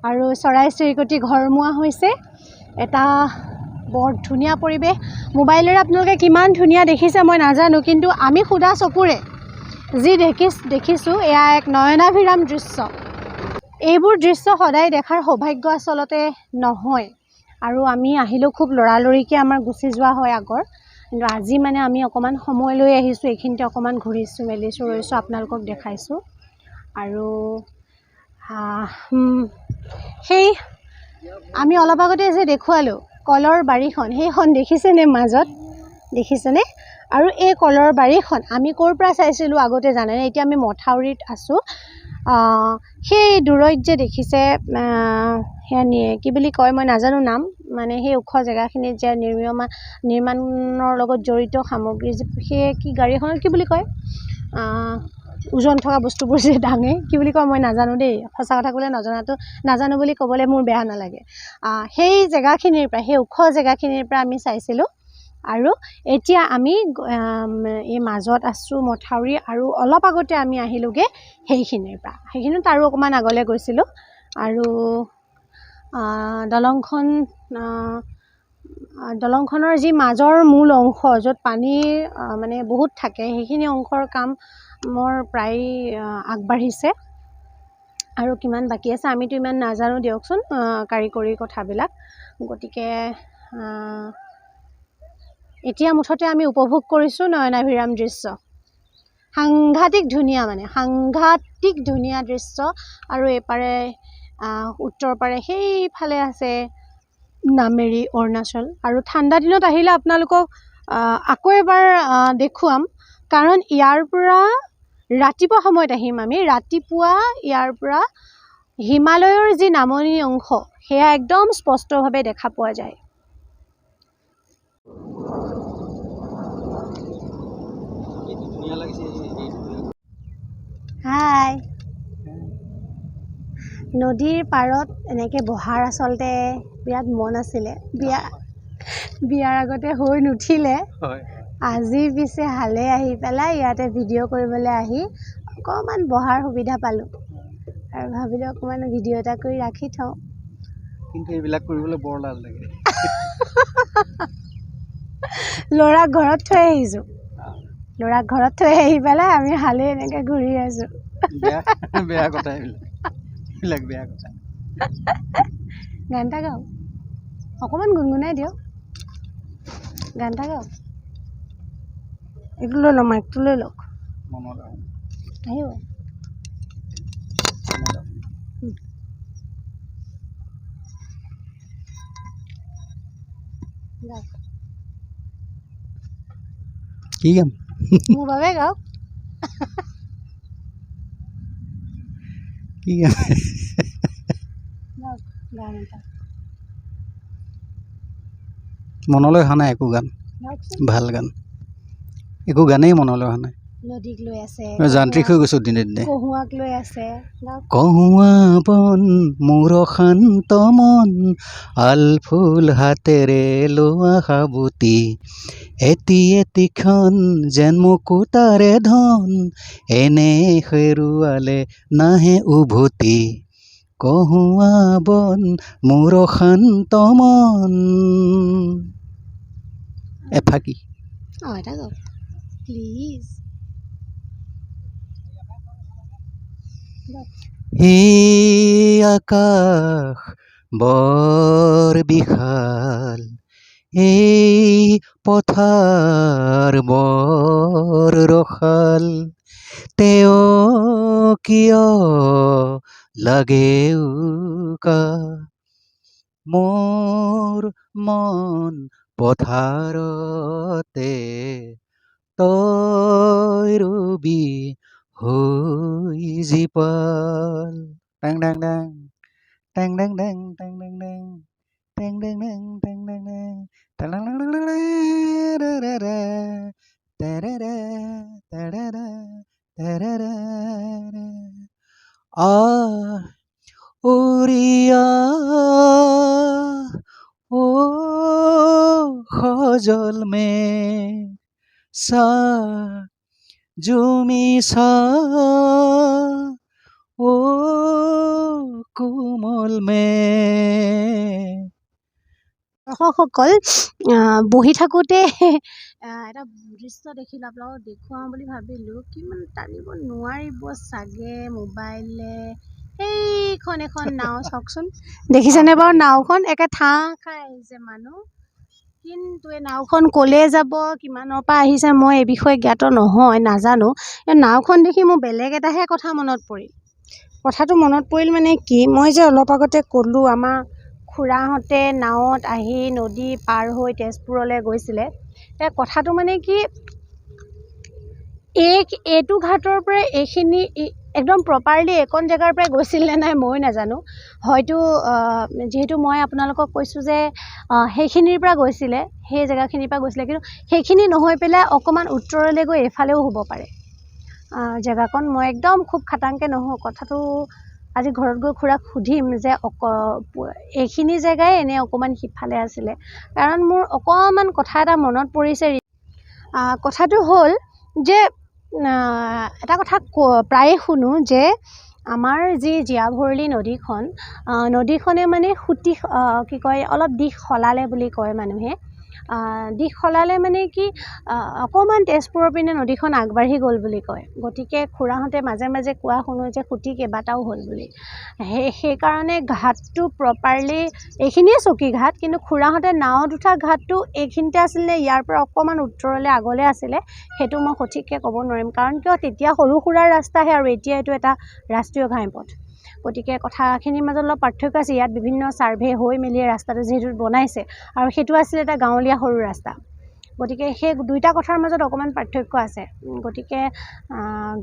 আৰু চৰাই চিৰিকটি ঘৰমুৱা হৈছে এটা বৰ ধুনীয়া পৰিৱেশ মোবাইলেৰে আপোনালোকে কিমান ধুনীয়া দেখিছে মই নাজানো কিন্তু আমি সুধা চকুৰে যি দেখিছোঁ এয়া এক নয়নাভিৰাম দৃশ্য এইবোৰ দৃশ্য সদায় দেখাৰ সৌভাগ্য আচলতে নহয় আৰু আমি আহিলেও খুব লৰালৰিকৈ আমাৰ গুচি যোৱা হয় আগৰ কিন্তু আজি মানে আমি অকণমান সময় লৈ আহিছোঁ এইখিনিতে অকণমান ঘূৰিছোঁ মেলিছোঁ ৰৈছোঁ আপোনালোকক দেখাইছোঁ আৰু সেই আমি অলপ আগতে যে দেখুৱালোঁ কলৰ বাৰীখন সেইখন দেখিছেনে মাজত দেখিছেনে আৰু এই কলৰ বাৰীখন আমি ক'ৰ পৰা চাইছিলোঁ আগতে জানেনে এতিয়া আমি মথাউৰিত আছোঁ সেই দূৰৈত যে দেখিছে সেয়া কি বুলি কয় মই নাজানো নাম মানে সেই ওখ জেগাখিনিত যে নিৰ্মাণৰ লগত জড়িত সামগ্ৰী যে সেই কি গাড়ীখনত কি বুলি কয় ওজন থকা বস্তুবোৰ যে দাঙে কি বুলি কয় মই নাজানো দেই সঁচা কথা ক'লে নাজানো বুলি ক'বলৈ মোৰ বেয়া নালাগে সেই জেগাখিনিৰ পৰা সেই ওখ জেগাখিনিৰ পৰা আমি চাইছিলোঁ আৰু এতিয়া আমি এই মাজত আছোঁ মথাউৰি আৰু অলপ আগতে আমি আহিলোঁগৈ সেইখিনিৰ পৰা সেইখিনিত আৰু অকণমান আগলৈ গৈছিলোঁ আৰু দলংখনৰ যি মাজৰ মূল অংশ য'ত পানীৰ মানে বহুত থাকে সেইখিনি অংশৰ কামৰ প্ৰায় আগবাঢ়িছে আৰু কিমান বাকী আছে আমিতো ইমান নাজানো দিয়কচোন কাৰিকৰী কথাবিলাক গতিকে এতিয়া মুঠতে আমি উপভোগ কৰিছোঁ নয়নাভিৰাম দৃশ্য সাংঘাতিক ধুনীয়া মানে সাংঘাতিক ধুনীয়া দৃশ্য আৰু এপাৰে উত্তৰ পাৰে সেইফালে আছে নামেৰি অৰুণাচল আৰু ঠাণ্ডা দিনত আহিলে আপোনালোকক আকৌ এবাৰ দেখুৱাম কাৰণ ইয়াৰ পৰা ৰাতিপুৱা সময়ত আহিম আমি ৰাতিপুৱা ইয়াৰ পৰা হিমালয়ৰ যি নামনি অংশ সেয়া একদম স্পষ্টভাৱে দেখা পোৱা যায় হাই নদীৰ পাৰত এনেকৈ বহাৰ আচলতে বিৰাট মন আছিলে বিয়াৰ আগতে হৈ নুঠিলে আজি পিছে হালে আহি পেলাই ইয়াতে ভিডিঅ' কৰিবলৈ আহি অকণমান বহাৰ সুবিধা পালোঁ আৰু ভাবিলোঁ অকণমান ভিডিঅ' এটা কৰি ৰাখি থওঁ কিন্তু এইবিলাক কৰিবলৈ বৰ লাজ লাগে ল'ৰাক ঘৰত থৈ আহিছোঁ ল'ৰাক ঘৰত থৈ আহি পেলাই আমি হালে এনেকৈ ঘূৰি আছোঁ বেয়া কথা এইবিলাক বেয়া কথা গান এটা গাওঁ অকণমান গুণগুণাই দিয়ক গান এটা গাওঁ এইটো লৈ লওক মাইকটো লৈ লওক আহিব কি গাম মোৰ বাবে গাওক কি গাম গাওক গান এটা মনলৈ অহা নাই একো গান গাওকচোন ভাল গান একো গানেই মনলৈ অহা নাই নদীক লৈ আছে যান্ত্ৰিক হৈ গৈছোঁ দিনে দিনে কহুৱাক লৈ আছে গাওক কহুৱা বন মোৰ শান্ত মন আলফুল হাতেৰে লোৱা সাবুতি এটি এটিখন যেন মুকুতাৰে ধন এনে হেৰুৱালে নাহে উভতি কহুৱা বন মোৰ শান্ত মন এফাকি এটা গাওক প্লিজ এই আকাশ বৰ বিশাল এই পথাৰ বৰ ৰসাল তেওঁ কিয় লাগে উকা মোৰ মন পথাৰতে তই ৰবি হৈ জীপাল টাং টাং টাং টাং টাং টাং টাং টাং টাং টাং টাং টাং টাং টাং উৰিয়া ও সজল মে সা জুমি সা ও কোমল মে দৰ্শকসকল বহি থাকোঁতে এটা দৃশ্য দেখিলোঁ আপোনালোকক দেখুৱাওঁ বুলি ভাবিলোঁ কিমান টানিব নোৱাৰিব চাগে মোবাইলে সেইখন এখন নাও চাওকচোন দেখিছেনে বাৰু নাওখন একে ঠাঁ খাই আহিছে মানুহ কিন্তু এই নাওখন ক'লৈ যাব কিমানৰ পৰা আহিছে মই এই বিষয়ে জ্ঞাত নহয় নাজানো এই নাওখন দেখি মোৰ বেলেগ এটাহে কথা মনত পৰিল কথাটো মনত পৰিল মানে কি মই যে অলপ আগতে ক'লোঁ আমাৰ খুৰাহঁতে নাৱত আহি নদী পাৰ হৈ তেজপুৰলৈ গৈছিলে এতিয়া কথাটো মানে কি এইটো ঘাটৰ পৰা এইখিনি একদম প্ৰপাৰলি এইকণ জেগাৰ পৰাই গৈছিল নে নাই মই নাজানো হয়তো যিহেতু মই আপোনালোকক কৈছোঁ যে সেইখিনিৰ পৰা গৈছিলে সেই জেগাখিনিৰ পৰা গৈছিলে কিন্তু সেইখিনি নহয় পেলাই অকণমান উত্তৰলৈ গৈ এইফালেও হ'ব পাৰে জেগাকণ মই একদম খুব খাটাংকৈ নহয় কথাটো আজি ঘৰত গৈ খুৰাক সুধিম যে এইখিনি জেগাই এনে অকণমান সিফালে আছিলে কাৰণ মোৰ অকণমান কথা এটা মনত পৰিছে কথাটো হ'ল যে এটা কথা প্ৰায়ে শুনো যে আমাৰ যি জীয়াভৰলী নদীখনে মানে সুতি কি কয় অলপ দিশ সলালে বুলি কয় মানুহে দিশ সলালে মানে কি অকণমান তেজপুৰৰ পিনে নদীখন আগবাঢ়ি গ'ল বুলি কয়। গতিকে খুৰাহঁতে মাজে মাজে কোৱা শুনো যে খুটি কেইবাটাও হ'ল বুলি। সেইকাৰণে ঘাটটো প্ৰপাৰলি এইখিনিয়ে চকী ঘাট, কিন্তু খুৰাহঁতে নাৱত উঠা ঘাটটো এইখিনিতে আছিলে নে ইয়াৰ পৰা অকণমান উত্তৰলৈ আগলৈ আছিলে সেইটো মই সঠিককৈ ক'ব নোৱাৰিম, কাৰণ কিয় তেতিয়া সৰু সুৰাৰ ৰাস্তাহে আৰু এতিয়া এইটো এটা ৰাষ্ট্ৰীয় ঘাইপথ। গতিকে কথাখিনিৰ মাজত অলপ পাৰ্থক্য আছে। ইয়াত বিভিন্ন ছাৰ্ভে হৈ মেলি ৰাস্তাটো যিহেতু বনাইছে আৰু সেইটো আছিলে এটা গাঁৱলীয়া সৰু ৰাস্তা। গতিকে সেই দুইটা কথাৰ মাজত অকণমান পাৰ্থক্য আছে। গতিকে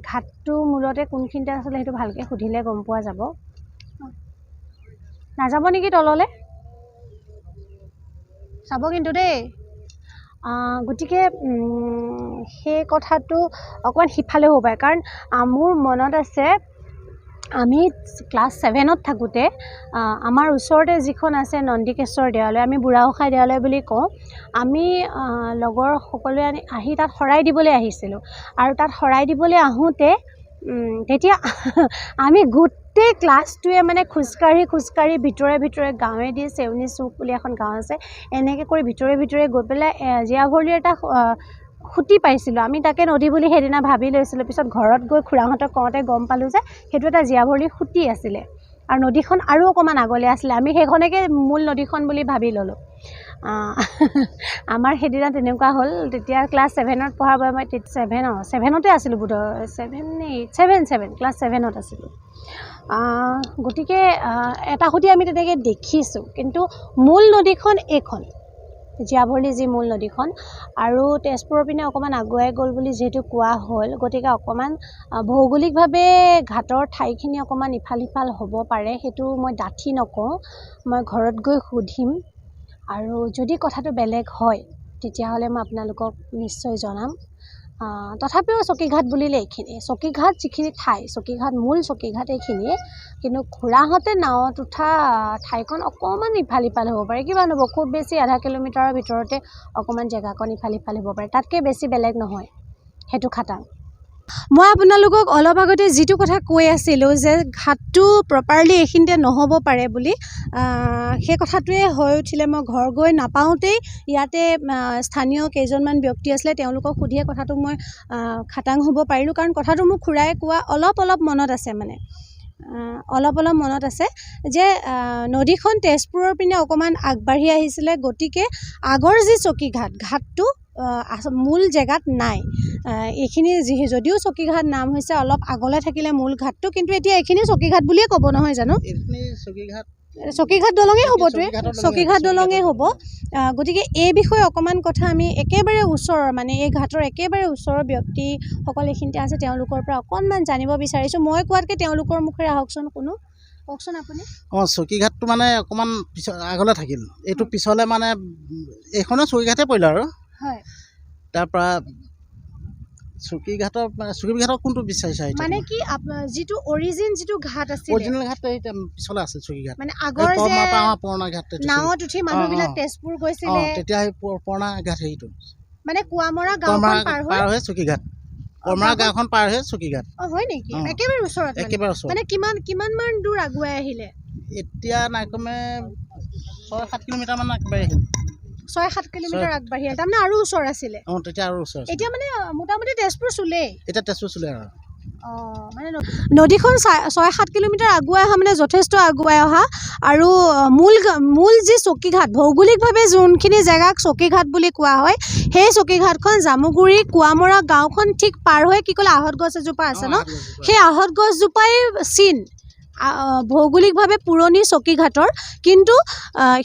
ঘাটটো মূলতে কোনখিনিতে আছিলে সেইটো ভালকৈ সুধিলে গম পোৱা যাব। নাযাব নেকি তললৈ? চাব কিন্তু দেই। গতিকে সেই কথাটো অকণমান সিফালে হ'ব পাৰে, কাৰণ মোৰ মনত আছে আমি ক্লাছ 7ত থাকোঁতে আমাৰ ওচৰতে যিখন আছে নন্দিকেশ্বৰ দেৱালয়, আমি বুঢ়াগোঁসাই দেৱালয় বুলি কওঁ, আমি লগৰ সকলোৱে আহি তাত শৰাই দিবলৈ আহিছিলোঁ। আৰু তাত শৰাই দিবলৈ আহোঁতে তেতিয়া আমি গোটেই ক্লাছটোৱে মানে খোজকাঢ়ি ভিতৰে ভিতৰে গাঁৱেদি চেউনি চুক বুলি এখন গাঁও আছে, এনেকৈ কৰি ভিতৰে ভিতৰে গৈ পেলাই জীয়াভৰলিৰ এটা খুটি পাইছিলোঁ। আমি তাকে নদী বুলি সেইদিনা ভাবি লৈছিলোঁ। পিছত ঘৰত গৈ খুৰাহঁতক কওঁতে গম পালোঁ যে সেইটো এটা জীয়াভৰলিৰ খুটি আছিলে আৰু নদীখন আৰু অকণমান আগলৈ আছিলে। আমি সেইখনকে মূল নদীখন বুলি ভাবি ল'লোঁ। আমাৰ সেইদিনা তেনেকুৱা হ'ল। তেতিয়া ক্লাছ 7ত পঢ়াৰ বাবে মই 7তে আছিলোঁ বোধহয়, 7 নে 8 7 ক্লাছ 7ত আছিলোঁ। গতিকে এটা খুটি আমি তেনেকৈ দেখিছোঁ, কিন্তু মূল নদীখন এইখন জীয়াভৰলি যি মূল নদীখন। আৰু তেজপুৰৰ পিনে অকণমান আগুৱাই গ'ল বুলি যিহেতু কোৱা হ'ল, গতিকে অকণমান ভৌগোলিকভাৱে ঘাটৰ ঠাইখিনি অকণমান ইফাল সিফাল হ'ব পাৰে। সেইটো মই ডাঠি নকওঁ, মই ঘৰত গৈ সুধিম। আৰু যদি কথাটো বেলেগ হয় তেতিয়াহ'লে মই আপোনালোকক নিশ্চয় জনাম। তথাপিও চকীঘাট বুলিলে এইখিনি চকীঘাট, যিখিনি ঠাই চকীঘাট, মূল চকীঘাট এইখিনিয়ে। কিন্তু খুৰাহঁতে নাৱত উঠা ঠাইখন অকণমান ইফাল সিফাল হ'ব পাৰে। কিমান হ'ব, খুব বেছি আধা কিলোমিটাৰৰ ভিতৰতে অকণমান জেগাকণ ইফাল সিফাল হ'ব পাৰে, তাতকৈ বেছি বেলেগ নহয়। সেইটো খাটাং। মই আপোনালোকক অলপ আগতে যিটো কথা কৈ আছিলোঁ যে ঘাটটো প্ৰপাৰলি এইখিনিতে নহ'ব পাৰে বুলি, সেই কথাটোৱে হৈ উঠিলে। মই ঘৰ গৈ নাপাওঁতেই ইয়াতে স্থানীয় কেইজনমান ব্যক্তি আছিলে, তেওঁলোকক সুধিয়ে কথাটো মই খাটাং হ'ব পাৰিলোঁ। কাৰণ কথাটো মোক খুৰাই কোৱা অলপ মনত আছে, মানে অলপ মনত আছে যে নদীখন তেজপুৰৰ পিনে অকণমান আগবাঢ়ি আহিছিলে। গতিকে আগৰ যি ঘাটটো মূল জেগাত নাই। এইখিনি যদিও চকীঘাট নাম হৈছে, অলপ আগলৈ থাকিলে মূল ঘাটটো, কিন্তু এতিয়া এইখিনি চকীঘাট বুলিয়ে ক'ব, নহয় জানো? চকীঘাট দলঙেই হ'বতো, চকীঘাট দলঙেই হ'ব। গতিকে এই বিষয়ে অকণমান কথা আমি একেবাৰে ওচৰৰ, মানে এই ঘাটৰ একেবাৰে ওচৰৰ ব্যক্তিসকল এইখিনিতে আছে, তেওঁলোকৰ পৰা অকণমান জানিব বিচাৰিছোঁ। মই কোৱাতকৈ তেওঁলোকৰ মুখেৰে আহকচোন শুনো। কওকচোন আপুনি। চকীঘাটটো মানে অকণমান আগলৈ থাকিল, এইটো পিছলৈ মানে এইখনো চকীঘাটেই পৰিলে আৰু। হয়। তাৰপৰা চকীঘাটৰ কোনটো বিচাৰিছা? মানে কি যিটো অৰিজিন যিটো ঘাট আছিলে, অৰিজিনেল ঘাট পিছলৈ আছে চকীঘাট, মানে আগৰ যে পুৰণা ঘাট নাৱত উঠি মানুহবিলাক তেজপুৰ গৈছিলে, তেতিয়া সেই পুৰণা ঘাট হেৰিটো মানে কুৱামৰা গাঁওখন পাৰ হৈ চকীঘাট, কুৱামৰা গাঁওখন পাৰ হৈ চকীঘাট। হয় নেকি? একেবাৰে ওচৰত, একেবাৰে ওচৰত। মানে কিমান মান দূৰ আগুৱাই আহিলে? এতিয়া নাই কমে 6-7 কিলোমিটাৰমান আগবাঢ়ি আহিল। 6-7 কিলোমিটাৰ আগবাঢ়ি আহিল, তাৰমানে আৰু ওচৰ আছিলে। তেতিয়া আৰু ওচৰ। এতিয়া মানে মোটামুটি তেজপুৰ চুলেই। এতিয়া তেজপুৰ চুলে আৰু। মানে নদীখন 6-7 কিলোমিটাৰ আগুৱাই অহা মানে যথেষ্ট আগুৱাই অহা। আৰু মূল যি চকীঘাট, ভৌগোলিকভাৱে যোনখিনি জেগাক চকীঘাট বুলি কোৱা হয়, সেই চকীঘাটখন জামুগুৰি কুৱামৰা গাঁওখন ঠিক পাৰ হৈ কি ক'লে আহঁত গছ এজোপা আছে ন, সেই আহঁত গছজোপাই চিন ভৌগোলিকভাৱে পুৰণি চকীঘাটৰ। কিন্তু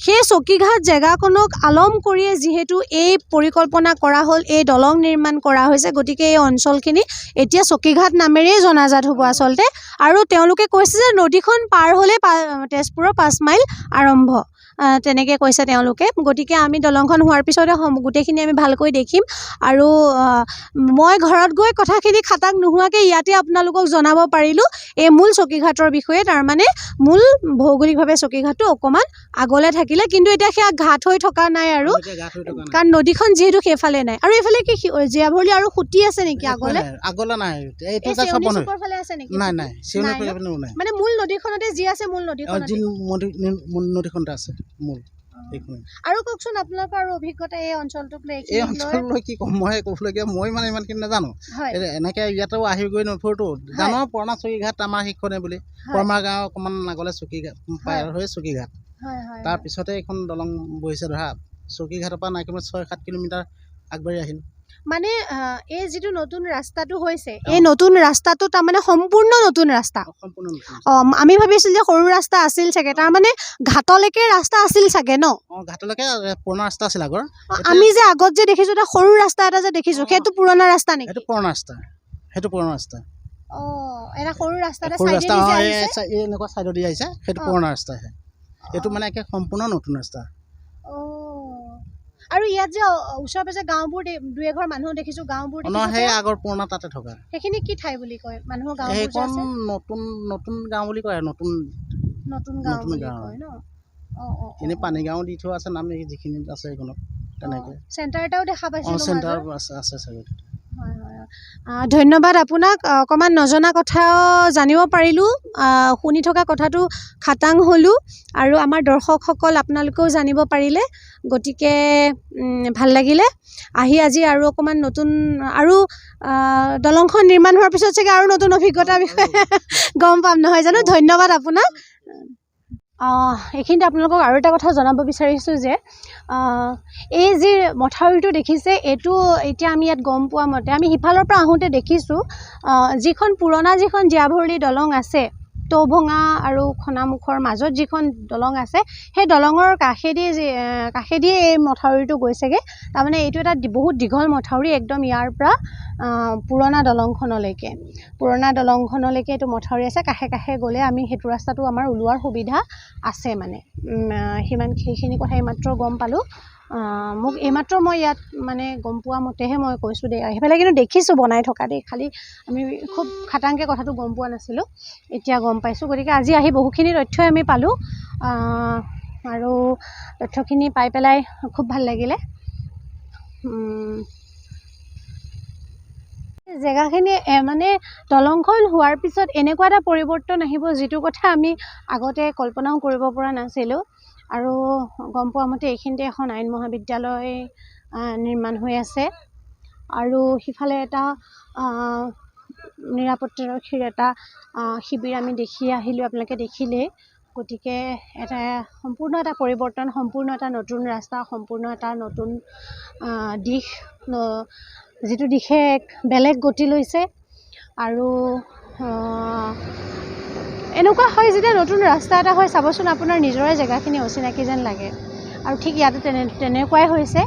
সেই চকীঘাট জেগাকণক আলম কৰিয়ে যিহেতু এই পৰিকল্পনা কৰা হ'ল, এই দলং নিৰ্মাণ কৰা হৈছে, গতিকে এই অঞ্চলখিনি এতিয়া চকীঘাট নামেৰেই জনাজাত হ'ব আচলতে। আৰু তেওঁলোকে কৈছে যে নদীখন পাৰ হ'লে তেজপুৰৰ 5 মাইল আৰম্ভ, তেনেকৈ কৈছে তেওঁলোকে। গতিকে আমি দলংখন হোৱাৰ পিছতে গোটেইখিনি আমি ভালকৈ দেখিম। আৰু মই ঘৰত গৈ কথাখিনি খাটাং নোহোৱাকৈ ইয়াতে আপোনালোকক জনাব পাৰিলোঁ এই মূল চকীঘাটৰ বিষয়ে। তাৰমানে মূল ভৌগোলিকভাৱে চকীঘাটটো অকণমান আগলৈ থাকিলে, কিন্তু এতিয়া সেয়া ঘাট হৈ থকা নাই আৰু, কাৰণ নদীখন যিহেতু সেইফালে নাই। আৰু এইফালে কি জীয়াভৰলি আৰু খুটি আছে নেকি আগলৈ? নাই, ফালে আছে নেকি? নাই, মানে মূল নদীখনতে যি আছে, মূল নদীখনতে নদীখনতে আছে মূল। এইখনেই। আৰু কওকচোন আপোনালোকৰ আৰু অভিজ্ঞতা এই অঞ্চলটোক লৈ এই এইখিনিক লৈ? অঞ্চললৈ কি ক'ম, মই ক'বলগীয়া মই মানে ইমানখিনি নাজানো। হয় এনেকৈ ইয়াতেও আহি গৈ নুফুৰোতো, জানো পুৰণা চকীঘাট আমাৰ শিক্ষণে বুলি। কৰ্মা গাঁও অকণমান আগলৈ চকীঘাট পাৰ হৈ চকীঘাট, হয় হয় তাৰপিছতে এইখন দলং বহিছে ধৰা। চকীঘাটৰ পৰা নাই কমেও 6-7 কিলোমিটাৰ আগবাঢ়ি আহিল। মানে এই যিটো নতুন ৰাস্তাটো হৈছে, এই নতুন ৰাস্তাটো তাৰমানে সম্পূৰ্ণ নতুন ৰাস্তা। সম্পূৰ্ণ নতুন। আমি ভাবিছিলোঁ যে সৰু ৰাস্তা আছিল চাগে, তাৰমানে ঘাটলৈকে ৰাস্তা আছিল চাগে ন? ঘাটলৈকে পুৰণা ৰাস্তা আছিল আগৰ। আমি যে আগত যে দেখিছোঁ এটা সৰু ৰাস্তা এটা যে দেখিছোঁ, সেইটো পুৰণা ৰাস্তা নেকি? সেইটো পুৰণা ৰাস্তা, সেইটো পুৰণা ৰাস্তা। এটা সৰু ৰাস্তা এটা সৰু ৰাস্তা চাইডেদি যে আহিছে। এনেকুৱা চাইডেদি আহিছে, সেইটো পুৰণা ৰাস্তাহে। এইটো মানে একে সম্পূৰ্ণ নতুন ৰাস্তা। আৰু ইয়াত যে ওচৰে পাজৰে গাঁওবোৰ দুই এঘৰ মানুহ দেখিছোঁ, গাঁওবোৰ সেই আগৰ পুৰণা তাতে থকা। সেইখিনি কি ঠাই বুলি কয় মানুহৰ গাঁওবোৰ যে সেইখন আছে? নতুন গাঁও বুলি কয়, নতুন গাঁও বুলি গাঁও। কয় ন? এনেই পানী গাঁও দি থোৱা আছে নাম, যিখিনি আছে এইখনত তেনেকৈ। চেণ্টাৰ এটাও দেখা পাইছিলোঁ। চেণ্টাৰ আছে চাগে। ধন্যবাদ আপোনাক। অকণমান নজনা কথাও জানিব পাৰিলোঁ, শুনি থকা কথাটো খাটাং হ'লোঁ, আৰু আমাৰ দৰ্শকসকল আপোনালোকেও জানিব পাৰিলে, গতিকে ভাল লাগিলে আহি। আজি আৰু অকণমান নতুন, আৰু দলংখন নিৰ্মাণ হোৱাৰ পিছত চাগে আৰু নতুন অভিজ্ঞতাৰ বিষয়ে গম পাম, নহয় জানো? ধন্যবাদ আপোনাক। এইখিনিতে আপোনালোকক আৰু এটা কথা জনাব বিচাৰিছোঁ যে এই যি মথাউৰিটো দেখিছে, এইটো এতিয়া আমি ইয়াত গম পোৱা মতে, আমি সিফালৰ পৰা আহোঁতে দেখিছোঁ যিখন পুৰণা জীয়াভৰলী দলং আছে, টৌভঙা আৰু খনামুখৰ মাজত যিখন দলং আছে, সেই দলঙৰ কাষেদি এই মথাউৰিটো গৈছেগৈ। তাৰমানে এইটো এটা বহুত দীঘল মথাউৰি, একদম ইয়াৰ পৰা পুৰণা দলংখনলৈকে এইটো মথাউৰি আছে। কাষে কাষে গ'লে আমি সেইটো ৰাস্তাটো আমাৰ ওলোৱাৰ সুবিধা আছে। মানে সেইখিনি কথা এইমাত্ৰ গম পালোঁ। মোক এইমাত্ৰ মই ইয়াত মানে গম পোৱা মতেহে মই কৈছোঁ দেই। সেইফালে কিন্তু দেখিছোঁ বনাই থকা দেই, খালি আমি খুব খাটাংকৈ কথাটো গম পোৱা নাছিলোঁ, এতিয়া গম পাইছোঁ। গতিকে আজি আহি বহুখিনি তথ্যই আমি পালোঁ, আৰু তথ্যখিনি পাই পেলাই খুব ভাল লাগিলে। জেগাখিনি মানে দলংখন হোৱাৰ পিছত এনেকুৱা এটা পৰিৱৰ্তন আহিব, যিটো কথা আমি আগতে কল্পনাও কৰিব পৰা নাছিলোঁ। আৰু গম পোৱা মতে এইখিনিতে এখন আইন মহাবিদ্যালয় নিৰ্মাণ হৈ আছে, আৰু সিফালে এটা নিৰাপত্তাৰক্ষীৰ এটা শিবিৰ আমি দেখি আহিলোঁ, আপোনালোকে দেখিলেই। গতিকে এটা সম্পূৰ্ণ এটা পৰিৱৰ্তন, সম্পূৰ্ণ এটা নতুন ৰাস্তা, সম্পূৰ্ণ এটা নতুন দিশ, যিটো দিশে এক বেলেগ গতি লৈছে। আৰু এনেকুৱা হয় যেতিয়া নতুন ৰাস্তা এটা হয়, চাবচোন আপোনাৰ নিজৰে জেগাখিনি অচিনাকি যেন লাগে। আৰু ঠিক ইয়াতে তেনেকুৱাই হৈছে,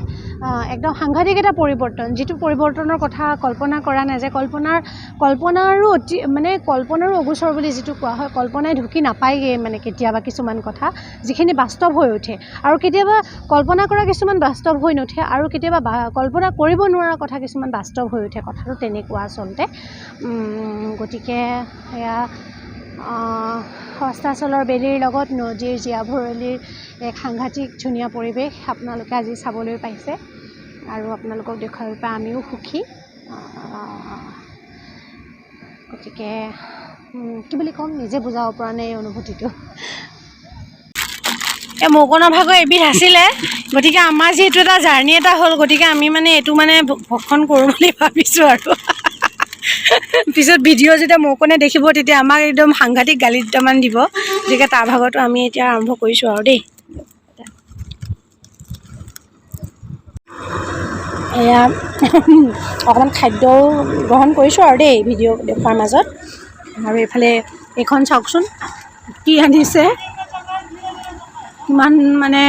একদম সাংঘাতিক এটা পৰিৱৰ্তন, যিটো পৰিৱৰ্তনৰ কথা কল্পনা কৰা নাই, যে কল্পনাৰো অগোচৰ বুলি যিটো কোৱা হয়, কল্পনাই ঢুকি নাপায়গৈ মানে কেতিয়াবা কিছুমান কথা, যিখিনি বাস্তৱ হৈ উঠে। আৰু কেতিয়াবা কল্পনা কৰা কিছুমান বাস্তৱ হৈ নুঠে, আৰু কেতিয়াবা কল্পনা কৰিব নোৱাৰা কথা কিছুমান বাস্তৱ হৈ উঠে। কথাটো তেনেকুৱা আচলতে। গতিকে সেয়া হস্তাচলৰ বেলিৰ লগত নদীৰ জীয়াভৰলীৰ এক সাংঘাতিক ধুনীয়া পৰিৱেশ আপোনালোকে আজি চাবলৈ পাইছে, আৰু আপোনালোকক দেখুৱাই পাই আমিও সুখী। গতিকে কি বুলি ক'ম, নিজে বুজাব পৰা নাই এই অনুভূতিটো। মৌকণৰ ভাগৰ এবিধ আছিলে, গতিকে আমাৰ যিহেতু এটা জাৰ্ণি এটা হ'ল, গতিকে আমি মানে এইটো মানে ভক্ষণ কৰোঁ বুলি ভাবিছোঁ। আৰু পিছত ভিডিঅ' যেতিয়া মৌকণে দেখিব, তেতিয়া আমাক একদম সাংঘাতিক গালি দুটামান দিব। গতিকে তাৰ ভাগতো আমি এতিয়া আৰম্ভ কৰিছোঁ আৰু দেই। এয়া অকণমান খাদ্যও গ্ৰহণ কৰিছোঁ আৰু দেই ভিডিঅ' দেখুৱাৰ মাজত। আৰু এইফালে এইখন চাওকচোন কি আনিছে, কিমান মানে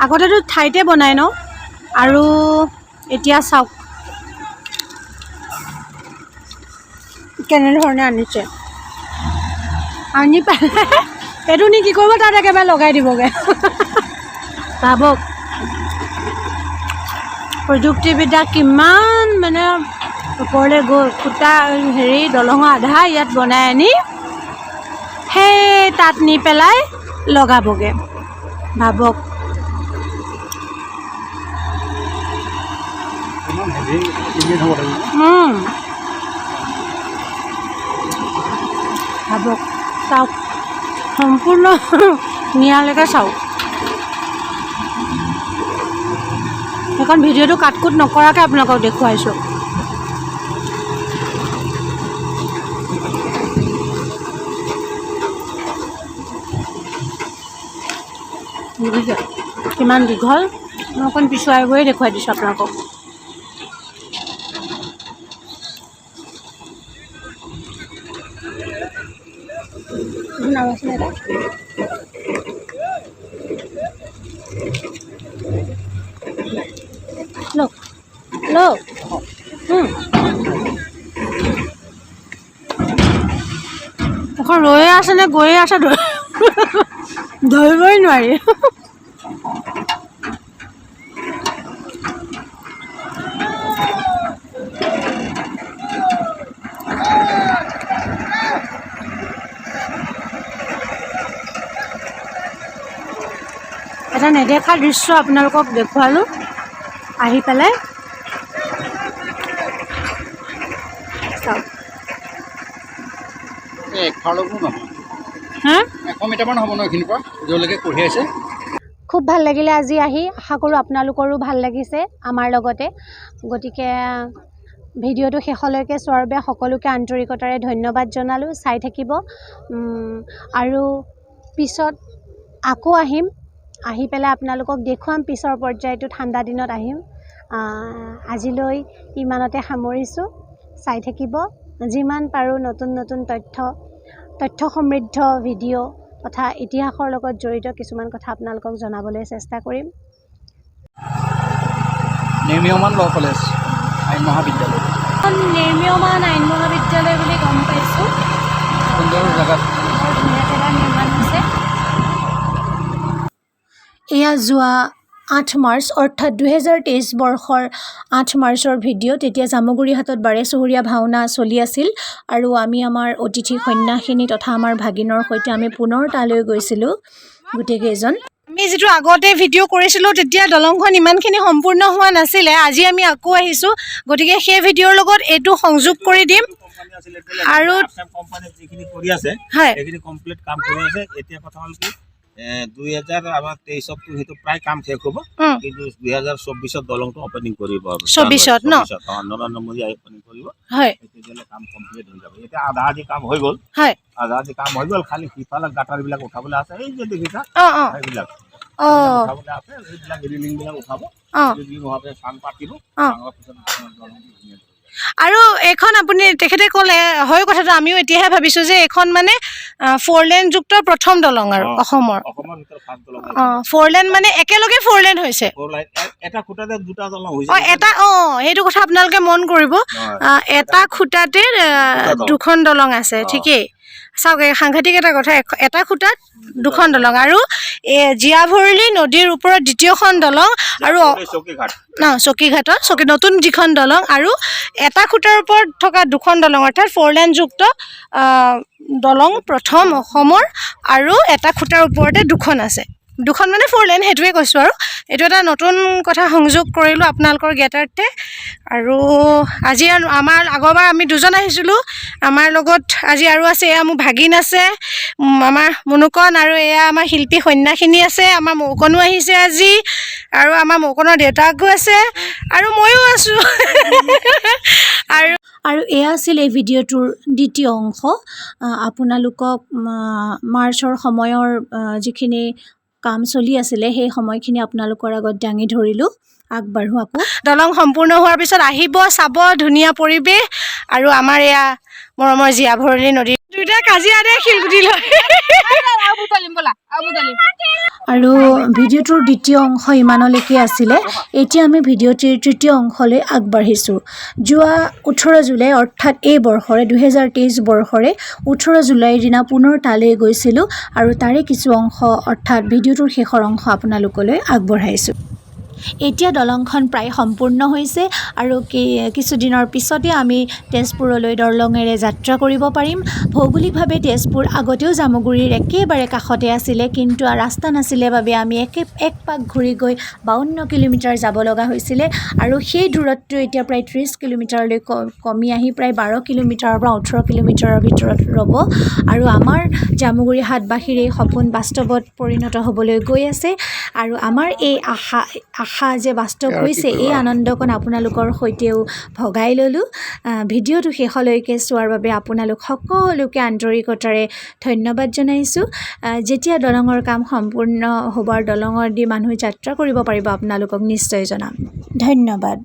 আগতেতো ঠাইতে বনাই ন, আৰু এতিয়া চাওক কেনেধৰণে আনিছে। আনি পেলাই এইটো নি কি কৰিব, তাত একেবাৰে লগাই দিবগৈ। ভাবক প্ৰযুক্তিবিদ্যা কিমান মানে ওপৰলৈ গৈ, খুটা দলঙৰ আধা ইয়াত বনাই আনি সেই তাত নি পেলাই লগাবগৈ। ভাবক চাওক, সম্পূৰ্ণ নিয়ালৈকে চাওক। সেইখন ভিডিঅ'টো কাটকুট নকৰাকৈ আপোনালোকক দেখুৱাইছোঁ। বুজিছে কিমান দীঘল, মই অকণ পিছুৱাই গৈয়ে দেখুৱাই দিছোঁ আপোনালোকক। Look, look. এখন ৰৈয়ে আছে নে গৈয়ে আছে ধৰিবই নোৱাৰি। এটা নেদেখা দৃশ্য আপোনালোকক দেখুৱালোঁ আহি পেলাই। চাওক হা 100 মিটাৰমান হ'ব ন এইখিনিৰ পৰা য'লৈকে কঢ়িয়াইছে। খুব ভাল লাগিলে আজি আহি, আশা কৰোঁ আপোনালোকৰো ভাল লাগিছে আমাৰ লগতে। গতিকে ভিডিঅ'টো শেষলৈকে চোৱাৰ বাবে সকলোকে আন্তৰিকতাৰে ধন্যবাদ জনালোঁ। চাই থাকিব আৰু পিছত আকৌ আহিম, আহি পেলাই আপোনালোকক দেখুৱাম পিছৰ পৰ্যায়টো ঠাণ্ডা দিনত আহিম। আজিলৈ ইমানতে সামৰিছোঁ। চাই থাকিব, যিমান পাৰোঁ নতুন নতুন তথ্য সমৃদ্ধ ভিডিঅ' তথা ইতিহাসৰ লগত জড়িত কিছুমান কথা আপোনালোকক জনাবলৈ চেষ্টা কৰিম। নিৰ্মীয়মান ল' কলেজ আইন মহাবিদ্যালয়, নিৰ্মীয়মান আইন মহাবিদ্যালয় বুলি গম পাইছোঁ। সুন্দৰ জেগাত বৰ ধুনীয়া জেগাত নিৰ্মাণ হৈছে। এয়া যোৱা 8 মাৰ্চ অৰ্থাৎ 2023 বৰ্ষৰ 8 মাৰ্চৰ ভিডিঅ'। তেতিয়া জামুগুৰিহাটত বাৰেচহৰীয়া ভাওনা চলি আছিল আৰু আমি আমাৰ অতিথি সন্যাসিনী তথা আমাৰ ভাগিনৰ সৈতে আমি পুনৰ তালৈ গৈছিলোঁ গোটেইকেইজন। আমি যিটো আগতে ভিডিঅ' কৰিছিলোঁ তেতিয়া দলংখন ইমানখিনি সম্পূৰ্ণ হোৱা নাছিলে। আজি আমি আকৌ আহিছোঁ, গতিকে সেই ভিডিঅ'ৰ লগত এইটো সংযোগ কৰি দিম। আৰু যিখিনি কৰি আছে হয় সেইখিনি কমপ্লিট কাম কৰি আছে। এতিয়া কথা হ'ল কি 2023 সেইটো প্ৰায় কাম শেষ হ'ব, কিন্তু 2024 দলংটো অপেনিং কৰিব। 24 ন? নৰেন্দ্ৰ মোদী অপেনিং কৰিব, হয় তেতিয়াহ'লে কাম কমপ্লিট হৈ যাব। এতিয়া আধা আধি কাম হৈ গ'ল, হয় খালি সিফালে গাঁটাৰবিলাক উঠাবলৈ আছে। এই যে দেখিছা সেইবিলাক উঠাবলৈ আছে, এইবিলাক ৰিলিংবিলাক উঠাব। ৰিলিং হোৱাৰ পিছত চাং পাতিব, চাঙৰ পিছত দলংটো ধুনীয়া। আৰু এইখন আপুনি তেখেতে ক'লে হয় কথাটো, আমিও এতিয়াহে ভাবিছোঁ যে এইখন মানে 4 লেন যুক্ত প্ৰথম দলং আৰু অসমৰ। ভিতৰত 5 দলং 4 লেন মানে একেলগে 4 লেন হৈছে। এটা খুঁটাতে 2টা দলং হৈছে। সেইটো কথা আপোনালোকে মন কৰিব। এটা খুঁটাতে 2খন দলং আছে, ঠিকেই। চাওক সাংঘাতিক এটা কথা, এটা খুঁটাত 2খন দলং আৰু জীয়াভৰলী নদীৰ ওপৰত 2য়খন দলং আৰু চকীঘাটত নতুন যিখন দলং আৰু এটা খুঁটাৰ ওপৰত থকা 2খন দলং অৰ্থাৎ 4 লেন যুক্ত দলং প্ৰথম অসমৰ। আৰু এটা খুঁটাৰ ওপৰতে 2খন আছে, 2খন মানে 4 লেন, সেইটোৱে কৈছোঁ। আৰু এইটো এটা নতুন কথা সংযোগ কৰিলোঁ আপোনালোকৰ জ্ঞাতাৰ্থে। আৰু আজি আমাৰ আগৰবাৰ আমি 2জন আহিছিলোঁ, আমাৰ লগত আজি আৰু আছে। এয়া মোৰ ভাগিন আছে, আমাৰ মুনুকণ, আৰু এয়া আমাৰ শিল্পী সন্যাসিনী আছে। আমাৰ মৌকণো আহিছে আজি, আৰু আমাৰ মৌকণৰ দেউতাকো আছে, আৰু ময়ো আছোঁ। আৰু এয়া আছিল এই ভিডিঅ'টোৰ দ্বিতীয় অংশ। আপোনালোকক মাৰ্চৰ সময়ৰ যিখিনি কাম চলি আছিলে সেই সময়খিনি আপোনালোকৰ আগত দাঙি ধৰিলোঁ। আগবাঢ়ো আকৌ। দলং সম্পূৰ্ণ হোৱাৰ পিছত আহিব, চাব, ধুনীয়া পৰিৱেশ। আৰু আমাৰ এয়া মৰমৰ জীয়াভৰলী নদী, দুয়োটা কাজিয়াতে শিলগুটি লয়। আৰু ভিডিঅ'টোৰ দ্বিতীয় অংশ ইমানলৈকে আছিলে। এতিয়া আমি ভিডিঅ'টিৰ তৃতীয় অংশলৈ আগবাঢ়িছোঁ। যোৱা 18 জুলাই অৰ্থাৎ এই বৰ্ষৰে 2023 বৰ্ষৰে 18 জুলাইৰ দিনা পুনৰ তালৈ গৈছিলোঁ আৰু তাৰে কিছু অংশ অৰ্থাৎ ভিডিঅ'টোৰ শেষৰ অংশ আপোনালোকলৈ আগবঢ়াইছোঁ। এতিয়া দলংখন প্ৰায় সম্পূৰ্ণ হৈছে আৰু কিছুদিনৰ পিছতে আমি তেজপুৰলৈ দলঙেৰে যাত্ৰা কৰিব পাৰিম। ভৌগোলিকভাৱে তেজপুৰ আগতেও জামুগুৰিৰ একেবাৰে কাষতে আছিলে, কিন্তু ৰাস্তা নাছিলে বাবে আমি এক পাক ঘূৰি গৈ 52 কিলোমিটাৰ যাব লগা হৈছিলে আৰু সেই দূৰত্ব এতিয়া প্ৰায় 30 কিলোমিটাৰলৈ কমি আহি প্ৰায় 12 কিলোমিটাৰৰ পৰা 18 কিলোমিটাৰৰ ভিতৰত ৰ'ব। আৰু আমাৰ জামুগুৰি হাটবাসীৰ এই সপোন বাস্তৱত পৰিণত হ'বলৈ গৈ আছে আৰু আমাৰ এই আশা যে বাস্তৱ হৈছে, এই আনন্দকণ আপোনালোকৰ সৈতেও ভগাই ল'লোঁ। ভিডিঅ'টো শেষলৈকে চোৱাৰ বাবে আপোনালোক সকলোকে আন্তৰিকতাৰে ধন্যবাদ জনাইছোঁ। যেতিয়া দলঙৰ কাম সম্পূৰ্ণ হ'ব আৰু দলঙৰ দি মানুহ যাত্ৰা কৰিব পাৰিব, আপোনালোকক নিশ্চয় জনাম। ধন্যবাদ।